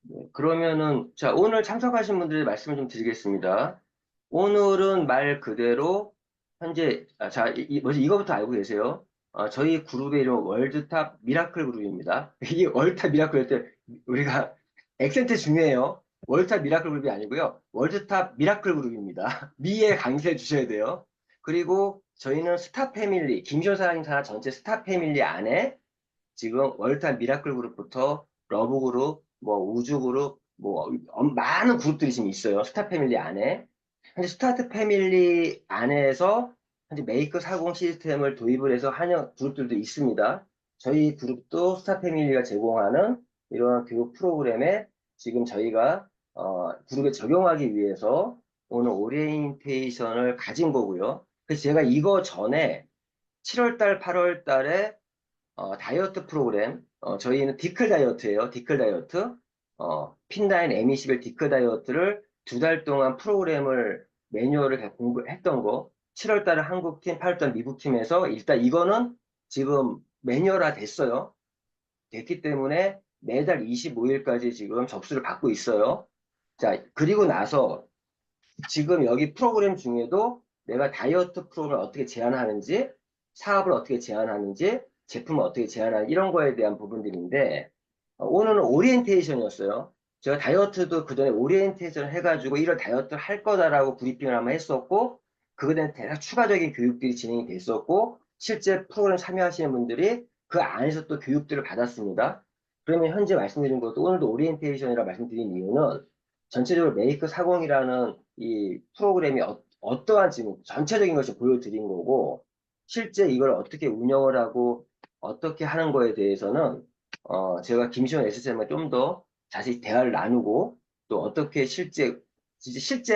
네, 그러면은, 자, 오늘 참석하신 분들 말씀을 좀 드리겠습니다. 오늘은 말 그대로, 현재, 자, 먼저 이거부터 알고 계세요. 저희 그룹의 이름 월드탑 미라클 그룹입니다. 이게 월드탑 미라클일 때, 우리가, 액센트 중요해요. 월드탑 미라클 그룹이 아니고요. 월드탑 미라클 그룹입니다. 미에 강세 주셔야 돼요. 그리고 저희는 스타 패밀리, 김시원 사장님 산하 전체 스타 패밀리 안에 지금 월드탑 미라클 그룹부터 러브 그룹, 뭐 우주 그룹, 뭐 많은 그룹들이 지금 있어요. 스타 패밀리 안에. 현재 스타트 패밀리 안에서 현재 메이크 40 시스템을 도입을 해서 하는 그룹들도 있습니다. 저희 그룹도 스타 패밀리가 제공하는 이러한 교육 프로그램에 지금 저희가 그룹에 적용하기 위해서 오늘 오리엔테이션을 가진 거고요. 그래서 제가 이거 전에 7월 달, 8월 달에 다이어트 프로그램, 저희는 디클 다이어트예요. 디클 다이어트. 핀다인 M21 디클 다이어트를 2달 동안 프로그램을 매뉴얼을 다 공부했던 거. 7월 달에 한국 팀, 8월 달 미국 팀에서 일단 이거는 지금 매뉴얼화 됐어요. 됐기 때문에 매달 25일까지 지금 접수를 받고 있어요. 자, 그리고 나서 지금 여기 프로그램 중에도 내가 다이어트 프로그램을 어떻게 제안하는지, 사업을 어떻게 제안하는지, 제품을 어떻게 제안하는지, 이런 거에 대한 부분들인데, 오늘은 오리엔테이션이었어요. 제가 다이어트도 그전에 오리엔테이션 해가지고 이런 다이어트를 할 거다라고 브리핑을 한번 했었고, 그거에 대한 대략 추가적인 교육들이 진행이 됐었고, 실제 프로그램 참여하시는 분들이 그 안에서 또 교육들을 받았습니다. 그러면 현재 말씀드린 것도 오늘도 오리엔테이션이라 말씀드린 이유는 전체적으로 메이크 40이라는 이 프로그램이 떠한 지금 전체적인 것을 보여드린 거고, 실제 이걸 어떻게 운영을 하고 어떻게 하는 거에 대해서는 제가 김시원 SSM과 좀 더 자세히 대화를 나누고, 또 어떻게 실제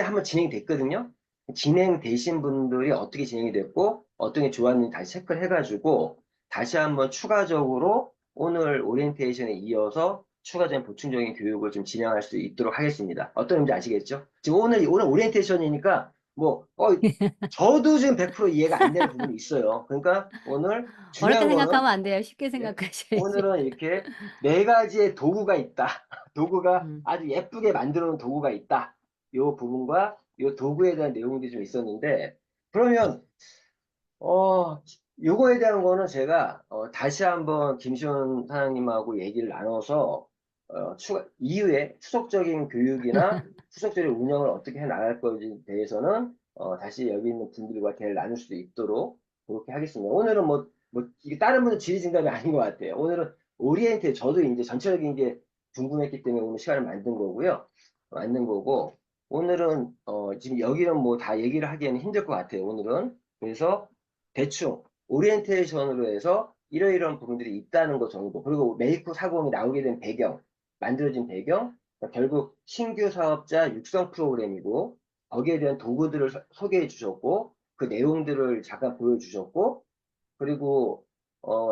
한번 진행이 됐거든요. 진행되신 분들이 어떻게 진행이 됐고 어떤 게 좋았는지 다시 체크를 해가지고 다시 한번 추가적으로 오늘 오리엔테이션에 이어서 추가적인 보충적인 교육을 좀 진행할 수 있도록 하겠습니다. 어떤 의미인지 아시겠죠? 지금 오늘 오리엔테이션이니까 뭐 저도 지금 100% 이해가 안 되는 부분이 있어요. 그러니까 오늘 어렵게 중요한 거는, 생각하면 안 돼요. 쉽게 예, 생각하셔야지. 오늘은 이렇게 네 가지의 도구가 있다. 도구가 음. 아주 예쁘게 만들어 놓은 도구가 있다. 요 부분과 요 도구에 대한 내용들이 좀 있었는데, 그러면 어, 요거에 대한 거는 제가 다시 한번 김시원 사장님하고 얘기를 나눠서 이후에 후속적인 교육이나 후속적인 운영을 어떻게 해 나갈 것에 대해서는 다시 여기 있는 분들과 대화를 나눌 수 있도록 그렇게 하겠습니다. 오늘은 이게 다른 분은 지리진답이 아닌 것 같아요. 오늘은 오리엔테 저도 이제 전체적인 게 궁금했기 때문에 오늘 시간을 만든 거고요. 만든 거고, 오늘은 지금 여기는 뭐 다 얘기를 하기에는 힘들 것 같아요. 오늘은. 그래서 대충 오리엔테이션으로 해서 이러이러한 부분들이 있다는 것 정도. 그리고 메이크 40이 나오게 된 배경, 만들어진 배경, 그러니까 결국 신규 사업자 육성 프로그램이고, 거기에 대한 도구들을 소개해 주셨고, 그 내용들을 잠깐 보여주셨고, 그리고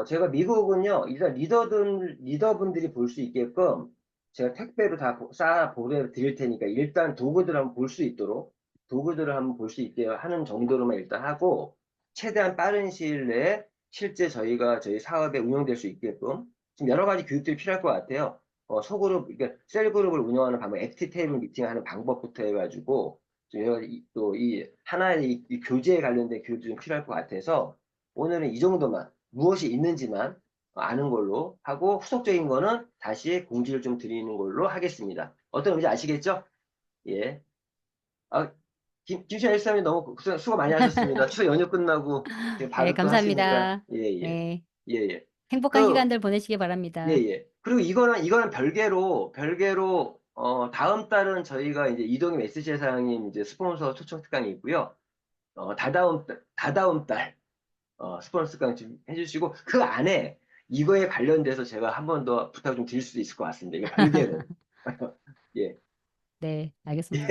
제가 미국은요, 일단 리더분들이 볼 수 있게끔 제가 택배로 다 쌓아 보내드릴 테니까 일단 도구들을 한번 볼 수 있도록, 도구들을 한번 볼 수 있게 하는 정도로만 일단 하고, 최대한 빠른 시일 내에 실제 저희 사업에 운영될 수 있게끔 지금 여러 가지 교육들이 필요할 것 같아요. 소그룹, 그러니까 셀그룹을 운영하는 방법, 액티 테이블 미팅하는 방법부터 해가지고 또이 하나의 이 교재에 관련된 교육도 좀 필요할 것 같아서 오늘은 이 정도만, 무엇이 있는지만 아는 걸로 하고, 후속적인 거는 다시 공지를 좀 드리는 걸로 하겠습니다. 어떤 의미인지 아시겠죠? 예. 아, 김시현 일사님 너무 수고 많이 하셨습니다. 추석 연휴 끝나고 지금 네, 바로 또 하시니까 감사합니다. 예, 예. 네, 예, 예. 행복한 그 시간들 보내시기 예, 바랍니다. 예. 그리고 이거는 별개로 다음 달은 저희가 이제 이동희 SC 사장님 이제 스폰서 초청 특강이 있고요. 다다음 달 스폰서 특강 좀 해주시고 그 안에 이거에 관련돼서 제가 한 번 더 부탁 좀 드릴 수도 있을 것 같습니다. 이거 별개로. 예. 네, 알겠습니다.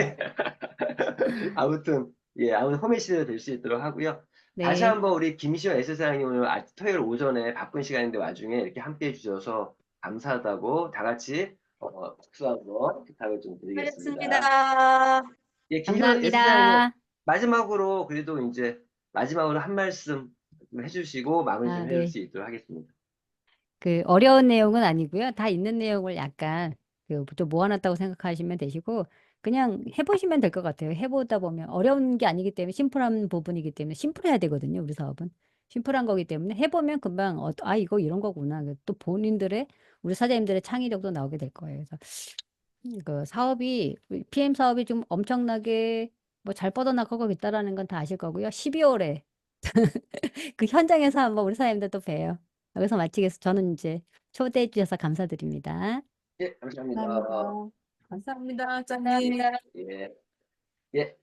아무튼 홈의 시대가 될 수 있도록 하고요. 다시 네, 한번 우리 김시현 S사장님 오늘 토요일 오전에 바쁜 시간인데 와중에 이렇게 함께 해주셔서 감사하다고 다 같이 박수 한번 부탁을 좀 드리겠습니다. 수고하셨습니다. 예, 김시현 S사장님 감사합니다. 마지막으로 그래도 이제 마지막으로 한 말씀 좀 해주시고 마무리 아, 좀 해줄 네. 수 있도록 하겠습니다. 그 어려운 내용은 아니고요. 다 있는 내용을 약간 그 좀 모아놨다고 생각하시면 되시고 그냥 해보시면 될 것 같아요. 해보다 보면 어려운 게 아니기 때문에 심플한 부분이기 때문에 심플해야 되거든요. 우리 사업은 심플한 거기 때문에 해보면 금방 이거 이런 거구나. 또 본인들의 우리 사장님들의 창의력도 나오게 될 거예요. 그래서 그 사업이 PM 사업이 좀 엄청나게 뭐 잘 뻗어나가고 있다라는 건 다 아실 거고요. 12월에 그 현장에서 한번 우리 사장님들 또 봬요. 여기서 마치겠습니다. 저는 이제 초대해 주셔서 감사드립니다. 예, 감사합니다. 감사합니다. 감사합니다, 짱님. 예, 예,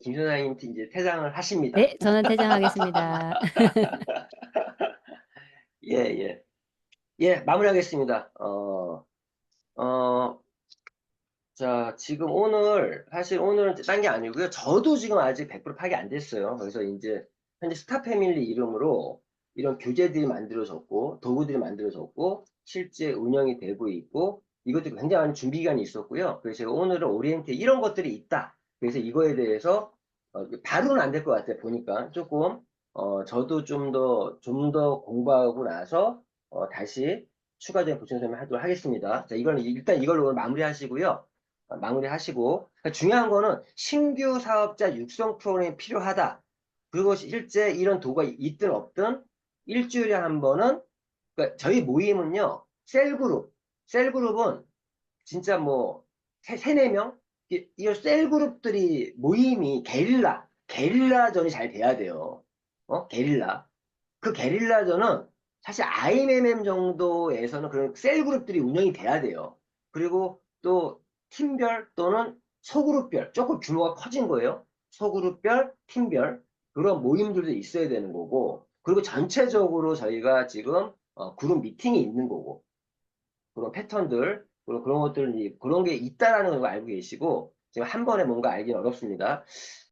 김선생님 이제 퇴장을 하십니다. 네, 저는 퇴장하겠습니다. 예, 예. 예, 마무리하겠습니다. 어, 자, 지금 사실 오늘은 딴 게 아니고요. 저도 지금 아직 100% 파악이 안 됐어요. 그래서 이제, 현재 스타 패밀리 이름으로 이런 교재들이 만들어졌고, 도구들이 만들어졌고, 실제 운영이 되고 있고, 이것도 굉장히 많은 준비 기간이 있었고요. 그래서 제가 오늘은 오리엔테 이런 것들이 있다. 그래서 이거에 대해서, 바로는 안 될 것 같아요. 보니까 조금, 저도 좀 더 공부하고 나서, 다시 추가적인 보충 설명하도록 하겠습니다. 자, 일단 이걸로 오늘 마무리하시고요. 그러니까 중요한 거는 신규 사업자 육성 프로그램이 필요하다. 그리고 실제 이런 도구가 있든 없든 일주일에 한 번은 그러니까 저희 모임은요. 셀그룹은 진짜 뭐 세네 명 이 셀그룹들이 모임이 게릴라전이 잘 돼야 돼요. 게릴라. 그 게릴라전은 사실 IMMM 정도에서는 그런 셀 그룹들이 운영이 돼야 돼요. 그리고 또 팀별 또는 소그룹별 조금 규모가 커진 거예요. 소그룹별, 팀별 그런 모임들도 있어야 되는 거고 그리고 전체적으로 저희가 지금 그룹 미팅이 있는 거고 그런 패턴들 그리고 그런 것들 그런 게 있다라는 걸 알고 계시고 지금 한 번에 뭔가 알기는 어렵습니다.